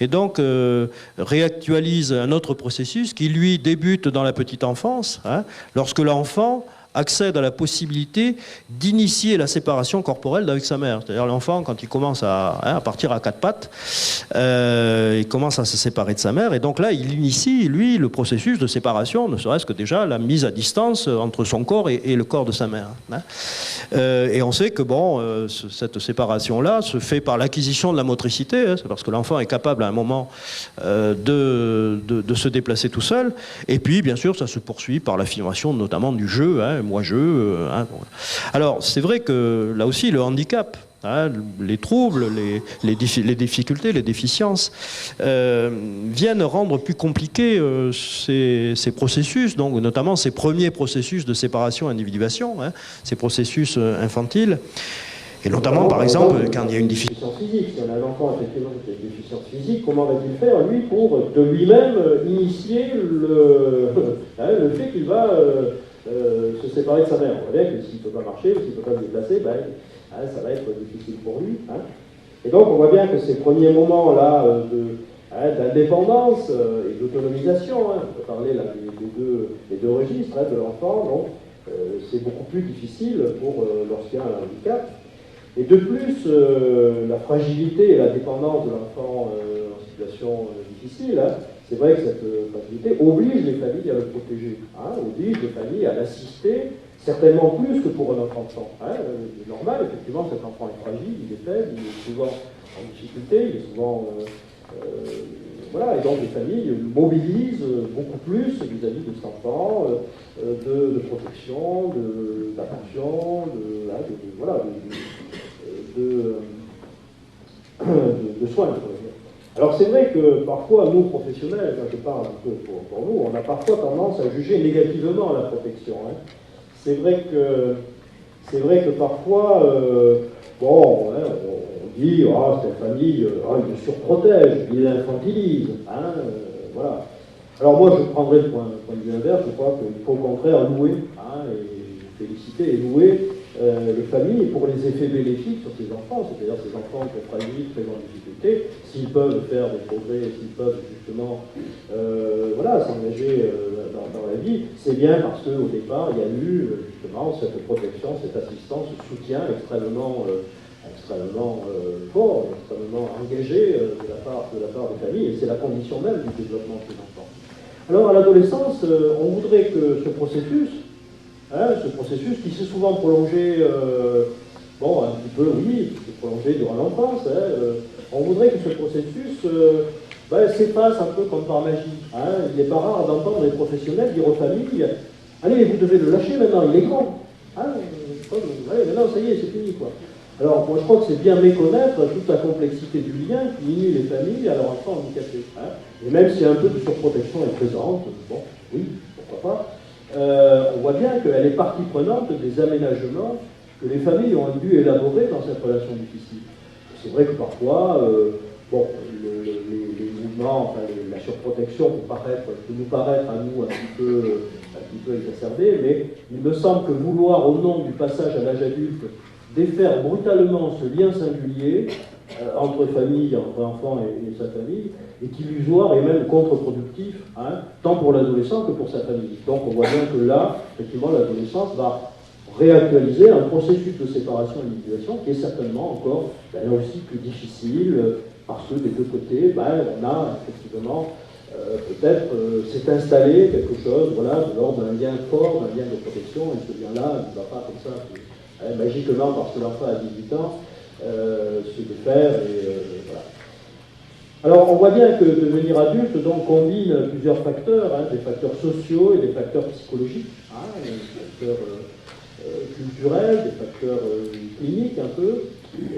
et donc réactualise un autre processus qui, lui, débute dans la petite enfance, lorsque l'enfant accède à la possibilité d'initier la séparation corporelle d'avec sa mère. C'est-à-dire l'enfant, quand il commence à partir à quatre pattes, il commence à se séparer de sa mère, et donc là, il initie, lui, le processus de séparation, ne serait-ce que déjà la mise à distance entre son corps et le corps de sa mère. Et on sait que, cette séparation-là se fait par l'acquisition de la motricité, c'est parce que l'enfant est capable à un moment de se déplacer tout seul, et puis, bien sûr, ça se poursuit par l'affirmation notamment du jeu, moi-je. Alors, c'est vrai que, là aussi, le handicap hein, les troubles, les difficultés, les déficiences, viennent rendre plus compliqués ces processus, donc notamment ces premiers processus de séparation-individuation, hein, ces processus infantiles. Et notamment, par exemple, quand il y a une déficience physique, si on a un enfant effectivement qui a une déficience physique, comment va-t-il faire, lui, pour de lui-même initier le fait qu'il va se séparer de sa mère? On voit bien que s'il ne peut pas marcher, ou s'il ne peut pas se déplacer, ça va être difficile pour lui. Hein. Et donc, on voit bien que ces premiers moments-là d'indépendance et d'autonomisation, hein, on peut parler là, des deux registres de l'enfant, donc c'est beaucoup plus difficile lorsqu'il y a un handicap. Et de plus, la fragilité et la dépendance de l'enfant en situation difficile, hein, c'est vrai que cette fragilité oblige les familles à le protéger, hein, oblige les familles à l'assister, certainement plus que pour un autre enfant. Hein. C'est normal, effectivement, cet enfant est fragile, il est faible, il est souvent en difficulté, il est souvent... voilà, et donc les familles mobilisent beaucoup plus vis-à-vis de cet enfant de protection, d'attention, de soins. Alors c'est vrai que parfois, nous professionnels, je parle un peu pour nous, on a parfois tendance à juger négativement la protection. Hein. C'est vrai que parfois, on dit, cette famille, il le surprotège, il l'infantilise. Hein, voilà. Alors moi, je prendrais le point de vue inverse, je crois qu'il faut au contraire louer, hein, et féliciter et louer les familles pour les effets bénéfiques sur ces enfants, c'est-à-dire ces enfants qui sont fragiles, très en difficulté, s'ils peuvent faire des progrès, s'ils peuvent justement s'engager dans la vie, c'est bien parce qu'au départ, il y a eu justement cette protection, cette assistance, ce soutien extrêmement fort, extrêmement engagé de la part des familles, et c'est la condition même du développement de ces enfants. Alors à l'adolescence, on voudrait que ce processus qui s'est souvent prolongé, un petit peu, oui, qui s'est prolongé durant l'enfance, on voudrait que ce processus s'efface un peu comme par magie. Hein. Il n'est pas rare d'entendre les professionnels dire aux familles, allez, vous devez le lâcher maintenant, il est grand. Hein, maintenant, ça y est, c'est fini, quoi. Alors, moi, je crois que c'est bien méconnaître toute la complexité du lien qui unit les familles à leur enfant handicapé. Hein. Et même si un peu de surprotection est présente, bon, oui, pourquoi pas, on voit bien qu'elle est partie prenante des aménagements que les familles ont dû élaborer dans cette relation difficile. C'est vrai que parfois, les mouvements, la surprotection peut nous paraître à nous un petit peu exacerbée, mais il me semble que vouloir, au nom du passage à l'âge adulte, défaire brutalement ce lien singulier entre famille, entre enfant et sa famille, est illusoire et même contre-productif, hein, tant pour l'adolescent que pour sa famille. Donc on voit bien que là, effectivement, l'adolescence va réactualiser un processus de séparation et d'individuation qui est certainement encore, là aussi, plus difficile, parce que des deux côtés, on a effectivement peut-être s'est installé quelque chose, de l'ordre d'un lien fort, d'un lien de protection, et ce lien-là ne va pas comme ça, magiquement, parce que l'enfant a 18 ans, se défaire, voilà. Alors, on voit bien que devenir adulte donc, combine plusieurs facteurs, des facteurs sociaux et des facteurs psychologiques, des facteurs culturels, des facteurs cliniques un peu,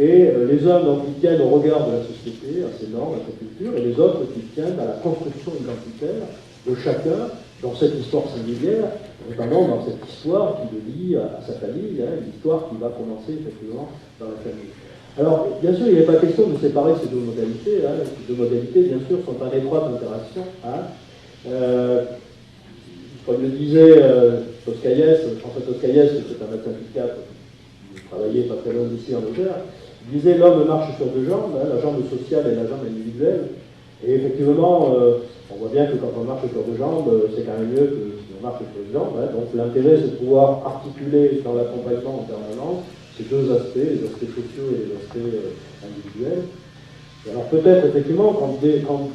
et les uns donc qui tiennent au regard de la société, à ses normes, à sa culture, et les autres qui tiennent à la construction identitaire de chacun dans cette histoire singulière, notamment dans cette histoire qui le lie à sa famille, une histoire qui va commencer effectivement dans la famille. Alors, bien sûr, il n'est pas question de séparer ces deux modalités. Ces deux modalités, bien sûr, sont en étroite interaction. Comme le disait François Toscaïès, c'est un médecin psychiatre qui travaillait pas très loin d'ici en Auvergne, il disait l'homme marche sur deux jambes, la jambe sociale et la jambe individuelle. Et effectivement, on voit bien que quand on marche sur deux jambes, c'est quand même mieux que si on marche sur une jambe. Donc l'intérêt, c'est de pouvoir articuler dans l'accompagnement en permanence ces deux aspects, les aspects sociaux et les aspects individuels. Et alors peut-être, effectivement, quand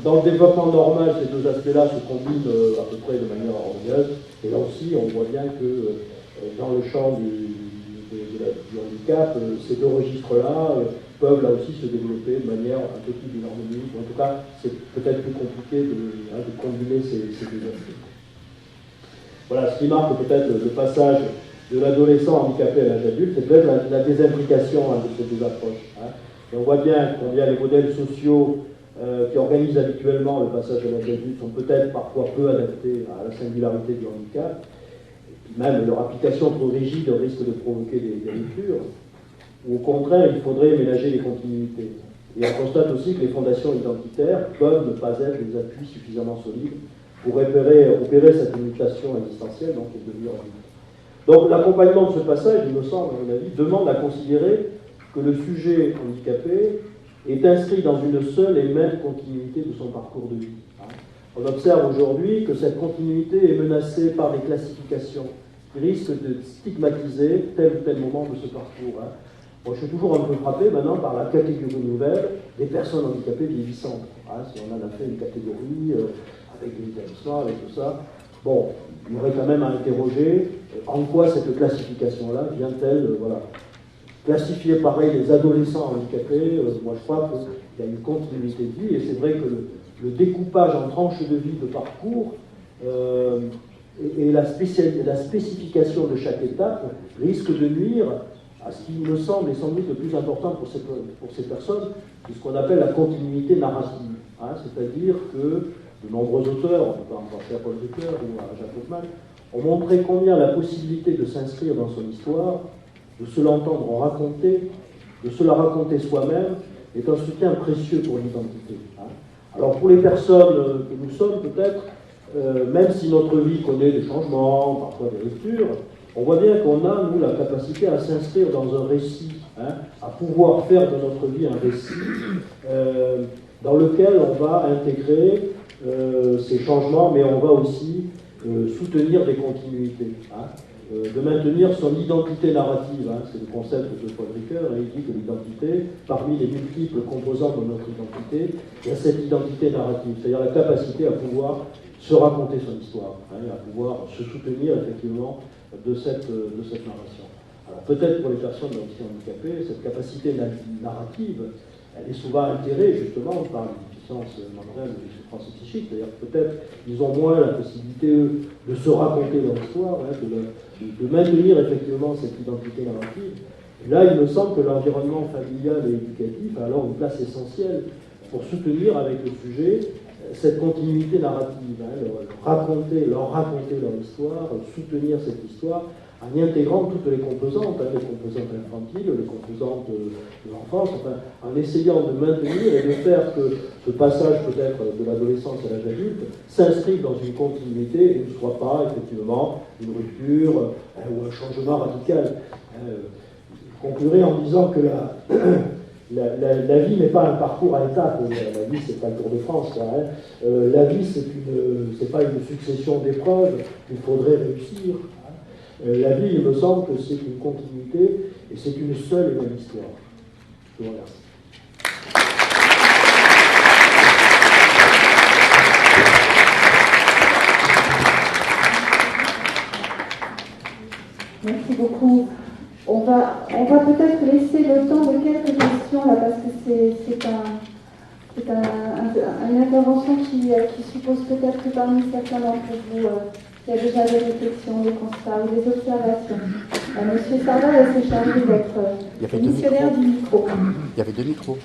dans le développement normal, ces deux aspects-là se combinent à peu près de manière harmonieuse, et là aussi, on voit bien que dans le champ du handicap, ces deux registres-là peuvent là aussi se développer de manière un peu plus harmonieuse. En tout cas, c'est peut-être plus compliqué de combiner ces deux aspects. Voilà, ce qui marque peut-être le passage de l'adolescent handicapé à l'âge adulte, c'est peut-être la désimplication de ces deux approches. Et on voit bien combien les modèles sociaux qui organisent habituellement le passage à l'âge adulte sont peut-être parfois peu adaptés à la singularité du handicap. Même leur application trop rigide risque de provoquer des ruptures, ou au contraire, il faudrait ménager les continuités. Et on constate aussi que les fondations identitaires peuvent ne pas être des appuis suffisamment solides pour opérer cette mutation existentielle, donc et devenir adulte. Donc l'accompagnement de ce passage, il me semble, à mon avis, demande à considérer que le sujet handicapé est inscrit dans une seule et même continuité de son parcours de vie. On observe aujourd'hui que cette continuité est menacée par des classifications qui risquent de stigmatiser tel ou tel moment de ce parcours. Moi, je suis toujours un peu frappé maintenant par la catégorie nouvelle des personnes handicapées vieillissantes. Si on en a fait une catégorie avec des établissements, avec tout ça, bon, il y aurait quand même à interroger en quoi cette classification-là vient-elle, classifier pareil les adolescents handicapés. Moi, je crois qu'il y a une continuité de vie, et c'est vrai que le découpage en tranches de vie, de parcours, et la spécification de chaque étape risque de nuire à ce qui me semble est sans doute le plus important pour ces personnes, c'est ce qu'on appelle la continuité narrative. C'est-à-dire que de nombreux auteurs, on peut en penser à Paul Ricoeur ou à Jacques Hoffmann, ont montré combien la possibilité de s'inscrire dans son histoire, de se l'entendre raconter, de se la raconter soi-même, est un soutien précieux pour l'identité. Alors pour les personnes que nous sommes, peut-être, même si notre vie connaît des changements, parfois des ruptures, on voit bien qu'on a, nous, la capacité à s'inscrire dans un récit, à pouvoir faire de notre vie un récit dans lequel on va intégrer ces changements, mais on va aussi soutenir des continuités, de maintenir son identité narrative. C'est le concept de Paul Ricoeur, et il dit que l'identité, parmi les multiples composantes de notre identité, il y a cette identité narrative, c'est-à-dire la capacité à pouvoir se raconter son histoire, à pouvoir se soutenir effectivement de cette narration. Alors peut-être pour les personnes aussi handicapées, cette capacité narrative, elle est souvent altérée justement par les déficiences mentales ou les souffrances psychiques, c'est-à-dire peut-être qu'ils ont moins la possibilité de se raconter leur histoire, de maintenir effectivement cette identité narrative. Et là, il me semble que l'environnement familial et éducatif a alors une place essentielle pour soutenir avec le sujet cette continuité narrative, leur raconter leur histoire, soutenir cette histoire, en y intégrant toutes les composantes infantiles, les composantes de l'enfance, en essayant de maintenir et de faire que ce passage peut-être de l'adolescence à l'âge adulte s'inscrive dans une continuité et ne soit pas effectivement une rupture ou un changement radical. Je conclurai en disant que la vie n'est pas un parcours à étapes. La vie, c'est pas le Tour de France. La vie, c'est pas une succession d'épreuves qu'il faudrait réussir. La vie, il me semble que c'est une continuité et c'est une seule et même histoire. Je vous remercie. Merci beaucoup. On va peut-être laisser le temps de quelques questions là, parce que c'est une intervention qui suppose peut-être que parmi certains d'entre vous, il y a déjà des réflexions, des constats ou des observations. Monsieur Sarda s'est chargé d'être missionnaire du micro. Il y avait 2 micros.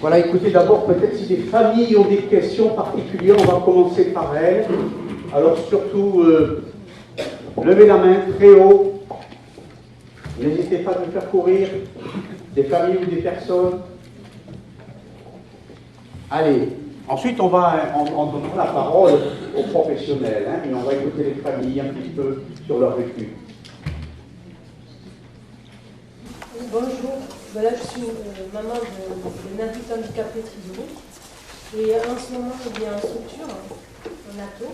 Voilà, écoutez, d'abord, peut-être si des familles ont des questions particulières, on va commencer par elles. Alors surtout, levez la main très haut. N'hésitez pas à nous faire courir des familles ou des personnes. Allez, ensuite on donnera la parole aux professionnels, et on va écouter les familles un petit peu sur leur vécu. Bonjour, là je suis maman d'un adulte handicapé trisomique et en ce moment je vis en structure, en ato,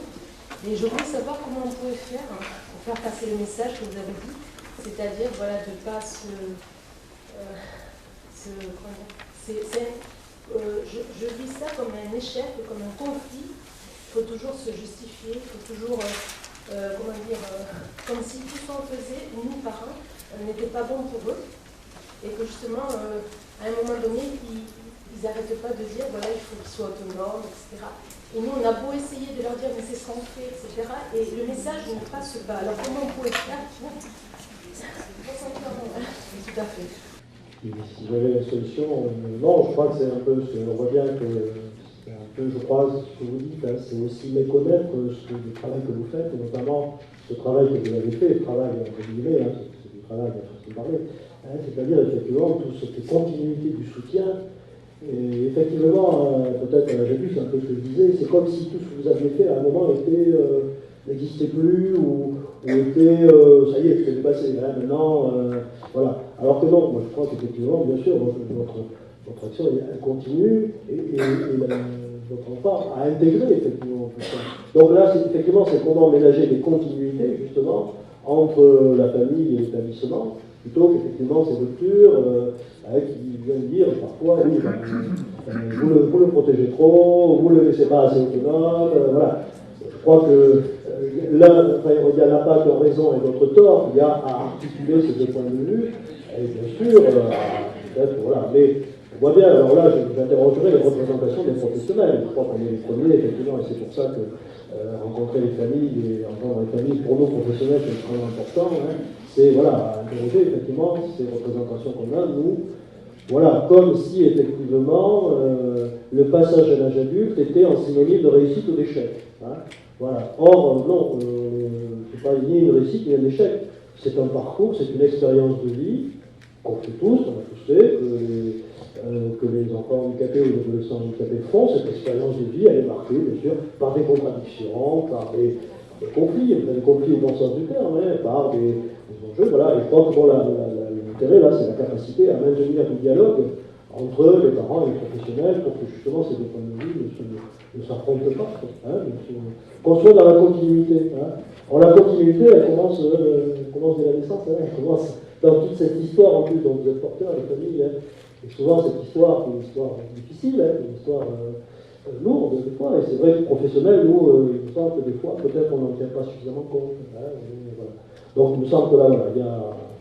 et je voulais savoir comment on pouvait faire pour faire passer le message que vous avez dit, c'est-à-dire de ne pas je vis ça comme un échec, comme un conflit. Il faut toujours se justifier, il faut toujours, comme si tout ce qu'on faisait, nous parents, n'était pas bon pour eux. Et que justement, à un moment donné, ils n'arrêtent pas de dire, voilà, il faut qu'ils soient autonomes, etc. Et nous, on a beau essayer de leur dire, mais c'est ce qu'on fait, etc. Et le message ne passe pas. Alors comment on pourrait faire pour... Tout à fait. Si j'avais la solution, non, je crois que c'est un peu, on voit bien que c'est un peu, je crois, ce que vous dites, hein, c'est aussi méconnaître le travail que vous faites, et notamment ce travail que vous avez fait, le travail, entre guillemets, hein, c'est du travail à façon de parler, hein, c'est-à-dire effectivement toute cette continuité du soutien. Et effectivement, peut-être, j'ai vu, c'est un peu ce que je disais, c'est comme si tout ce que vous aviez fait à un moment n'existait plus ou était, ça y est, c'était dépassé. Hein, maintenant, voilà. Alors que non, moi je crois qu'effectivement, bien sûr, votre action elle continue et votre enfant a intégré effectivement tout ça. Donc là, effectivement, c'est comment ménager des continuités justement entre la famille et l'établissement, plutôt qu'effectivement ces ruptures qui viennent dire parfois, oui, vous le protégez trop, vous ne le laissez pas assez autonome, voilà. Je crois que là, il y a la pas de raison et d'autres torts, il y a à articuler ces deux points de vue, et bien sûr, peut-être, voilà, mais on voit bien, alors là, j'interrogerai les représentations des professionnels, je crois qu'on est les premiers, effectivement, et c'est pour ça que rencontrer les familles et entendre les familles, pour nous professionnels, c'est extrêmement important, hein, c'est, voilà, interroger, effectivement, ces représentations qu'on a, nous, voilà, comme si, effectivement, le passage à l'âge adulte était un synonyme de réussite ou d'échec. Hein. Voilà. Or, non, c'est pas ni une réussite ni un échec. C'est un parcours, c'est une expérience de vie qu'on fait tous, on a tous fait, que les enfants handicapés ou les adolescents handicapés font. Cette expérience de vie, elle est marquée, bien sûr, par des contradictions, par des conflits au bon sens du terme, hein, par des enjeux. Voilà. Et je crois que bon, l'intérêt, là, c'est la capacité à maintenir le dialogue entre les parents et les professionnels pour que justement ces deux points de vue ne s'affrontent pas, hein, qu'on soit dans la continuité. Hein. Alors la continuité, elle commence dès la naissance, hein, elle commence dans toute cette histoire en plus dont vous êtes porteur, les familles. Hein. Et souvent cette histoire, c'est une histoire difficile, hein, une histoire lourde des fois, et c'est vrai que professionnel, nous, il me semble que des fois, peut-être on n'en tient pas suffisamment compte. Hein, voilà. Donc il me semble que là, voilà, il y a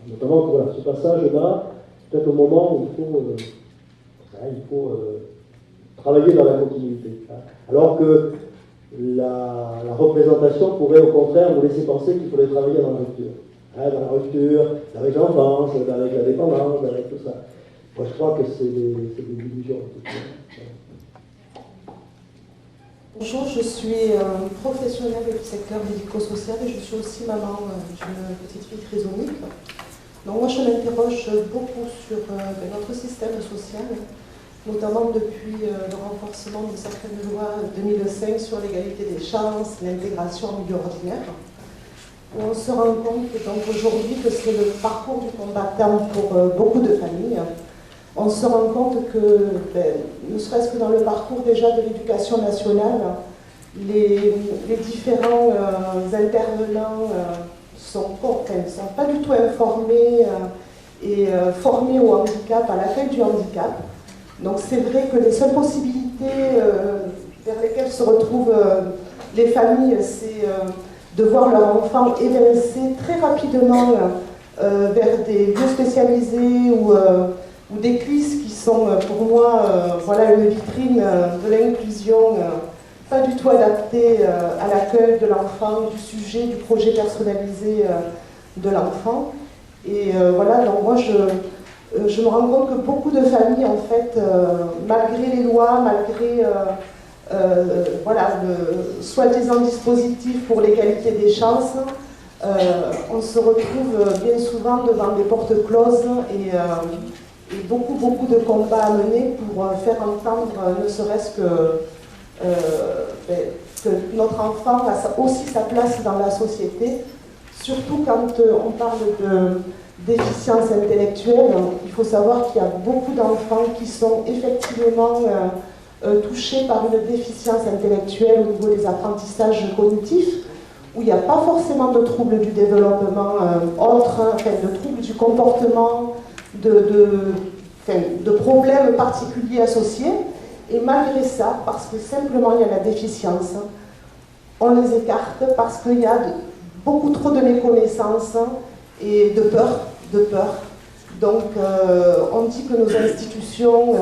notamment que voilà, ce passage-là, peut-être au moment où il faut travailler dans la continuité. Hein. Alors que la représentation pourrait au contraire vous laisser penser qu'il faudrait travailler dans la rupture. Hein, dans la rupture, avec l'enfance, avec la dépendance, avec tout ça. Moi je crois que c'est des illusions. Bonjour, je suis professionnelle du secteur médico-social et je suis aussi maman d'une petite fille trisomique. Donc moi je m'interroge beaucoup sur notre système social, notamment depuis le renforcement de certaines lois 2005 sur l'égalité des chances, l'intégration en milieu ordinaire, où on se rend compte donc aujourd'hui que c'est le parcours du combattant pour beaucoup de familles. On se rend compte que, ne serait-ce que dans le parcours déjà de l'éducation nationale, les différents intervenants sont pas du tout informés et formés au handicap, à l'accueil du handicap. Donc c'est vrai que les seules possibilités vers lesquelles se retrouvent les familles, c'est de voir leur enfant évincer très rapidement vers des lieux spécialisés ou des cuisses qui sont pour moi voilà, une vitrine de l'inclusion pas du tout adaptée à l'accueil de l'enfant, du sujet, du projet personnalisé de l'enfant. Et voilà, donc moi je me rends compte que beaucoup de familles, en fait, malgré les lois, malgré voilà, le soi-disant dispositif pour l'égalité des chances, on se retrouve bien souvent devant des portes closes et beaucoup de combats à mener pour faire entendre ne serait-ce que notre enfant a aussi sa place dans la société, surtout quand on parle de déficience intellectuelle. Il faut savoir qu'il y a beaucoup d'enfants qui sont effectivement touchés par une déficience intellectuelle au niveau des apprentissages cognitifs, où il n'y a pas forcément de troubles du développement autres, enfin, de troubles du comportement, de problèmes particuliers associés, et malgré ça, parce que simplement il y a la déficience, on les écarte parce qu'il y a beaucoup trop de méconnaissances et de peur Donc, on dit que nos institutions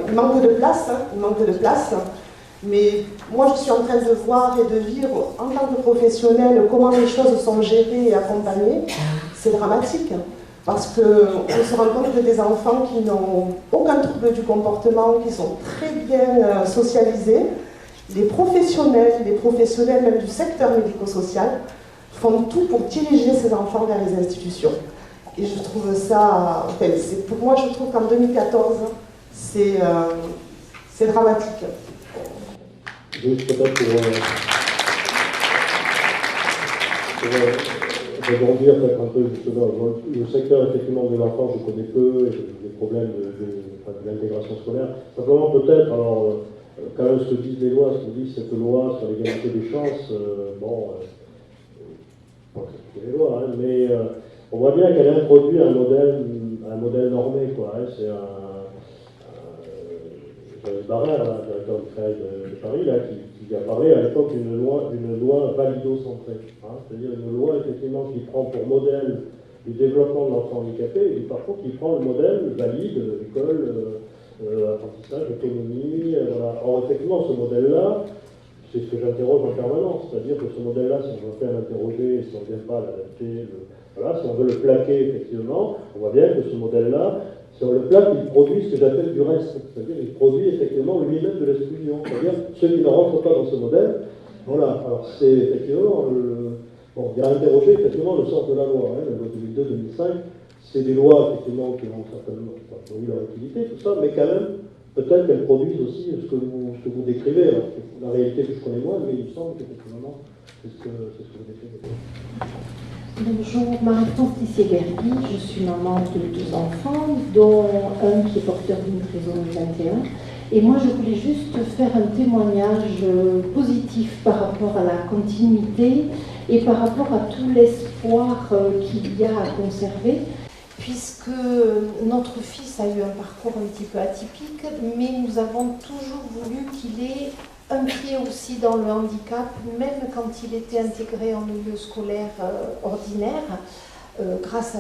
il manque de place, il manque de place. Mais moi, je suis en train de voir et de vivre, en tant que professionnelle, comment les choses sont gérées et accompagnées. C'est dramatique. Parce qu'on se rend compte que des enfants qui n'ont aucun trouble du comportement, qui sont très bien socialisés, les professionnels même du secteur médico-social, font tout pour diriger ces enfants vers les institutions. Et je trouve ça, pour moi, je trouve qu'en 2014, c'est dramatique. Juste peut-être pour rebondir peut-être un peu justement, le secteur effectivement de l'enfant, je connais peu, et des problèmes de l'intégration scolaire. Simplement peut-être, alors, quand même ce que disent les lois, ce que dit cette loi sur l'égalité des chances, pas que les lois, hein, mais on voit bien qu'elle introduit un modèle normé, quoi. Hein, c'est Joël Barrère, le directeur du CREI de Paris, là, qui a parlé à l'époque d'une loi valido-centrée. Hein, c'est-à-dire une loi effectivement qui prend pour modèle du développement de l'enfant handicapé et par contre qui prend le modèle valide, école, apprentissage, autonomie. Voilà. Or effectivement ce modèle-là, c'est ce que j'interroge en permanence, c'est-à-dire que ce modèle-là, si on veut faire l'interroger, si on ne vient pas l'adapter, si on veut le plaquer effectivement, on voit bien que ce modèle-là, si on le plaque, il produit ce que j'appelle du reste, c'est-à-dire qu'il produit effectivement lui-même de l'exclusion, c'est-à-dire ceux qui ne rentrent pas dans ce modèle. Voilà, alors c'est effectivement, il y a interrogé effectivement le sens de la loi, hein, la loi 2002-2005, c'est des lois effectivement qui ont certainement eu leur utilité, tout ça, mais quand même, peut-être qu'elles produisent aussi ce que vous décrivez. Alors, la réalité que je connais moins, mais il me semble qu'effectivement, c'est ce que vous décrivez. Bonjour, Marie-France Tissier-Bergui, je suis maman de 2 enfants, dont un qui est porteur d'une trisomie 21. Et moi, je voulais juste faire un témoignage positif par rapport à la continuité et par rapport à tout l'espoir qu'il y a à conserver. Puisque notre fils a eu un parcours un petit peu atypique, mais nous avons toujours voulu qu'il ait un pied aussi dans le handicap, même quand il était intégré en milieu scolaire ordinaire. Grâce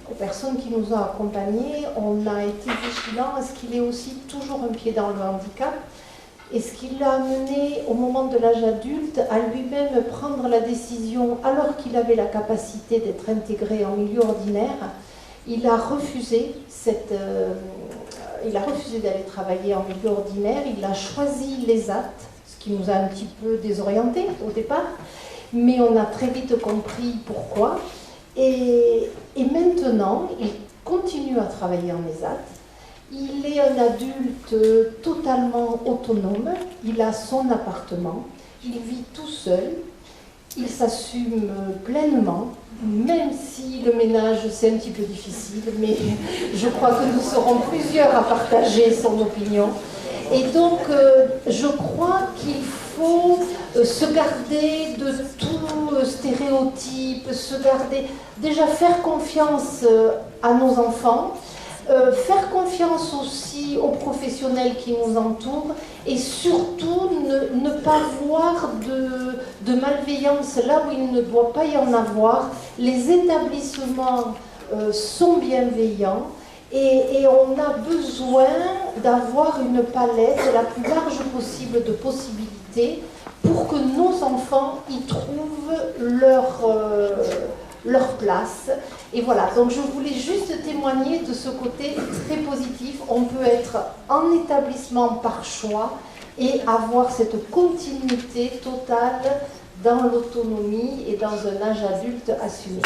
aux personnes qui nous ont accompagnés, on a été vigilants à ce qu'il ait aussi toujours un pied dans le handicap. Et ce qui l'a amené au moment de l'âge adulte à lui-même prendre la décision, alors qu'il avait la capacité d'être intégré en milieu ordinaire, il a refusé d'aller travailler en milieu ordinaire, il a choisi l'ESAT, ce qui nous a un petit peu désorientés au départ, mais on a très vite compris pourquoi. Et maintenant, il continue à travailler en ESAT. Il est un adulte totalement autonome, il a son appartement, il vit tout seul, il s'assume pleinement, même si le ménage c'est un petit peu difficile, mais je crois que nous serons plusieurs à partager son opinion. Et donc, je crois qu'il faut se garder de tout stéréotype, déjà faire confiance à nos enfants, faire confiance aussi aux professionnels qui nous entourent et surtout ne pas voir de malveillance là où il ne doit pas y en avoir. Les établissements sont bienveillants et on a besoin d'avoir une palette la plus large possible de possibilités pour que nos enfants y trouvent leur place. Et voilà, donc je voulais juste témoigner de ce côté très positif. On peut être en établissement par choix et avoir cette continuité totale dans l'autonomie et dans un âge adulte assumé.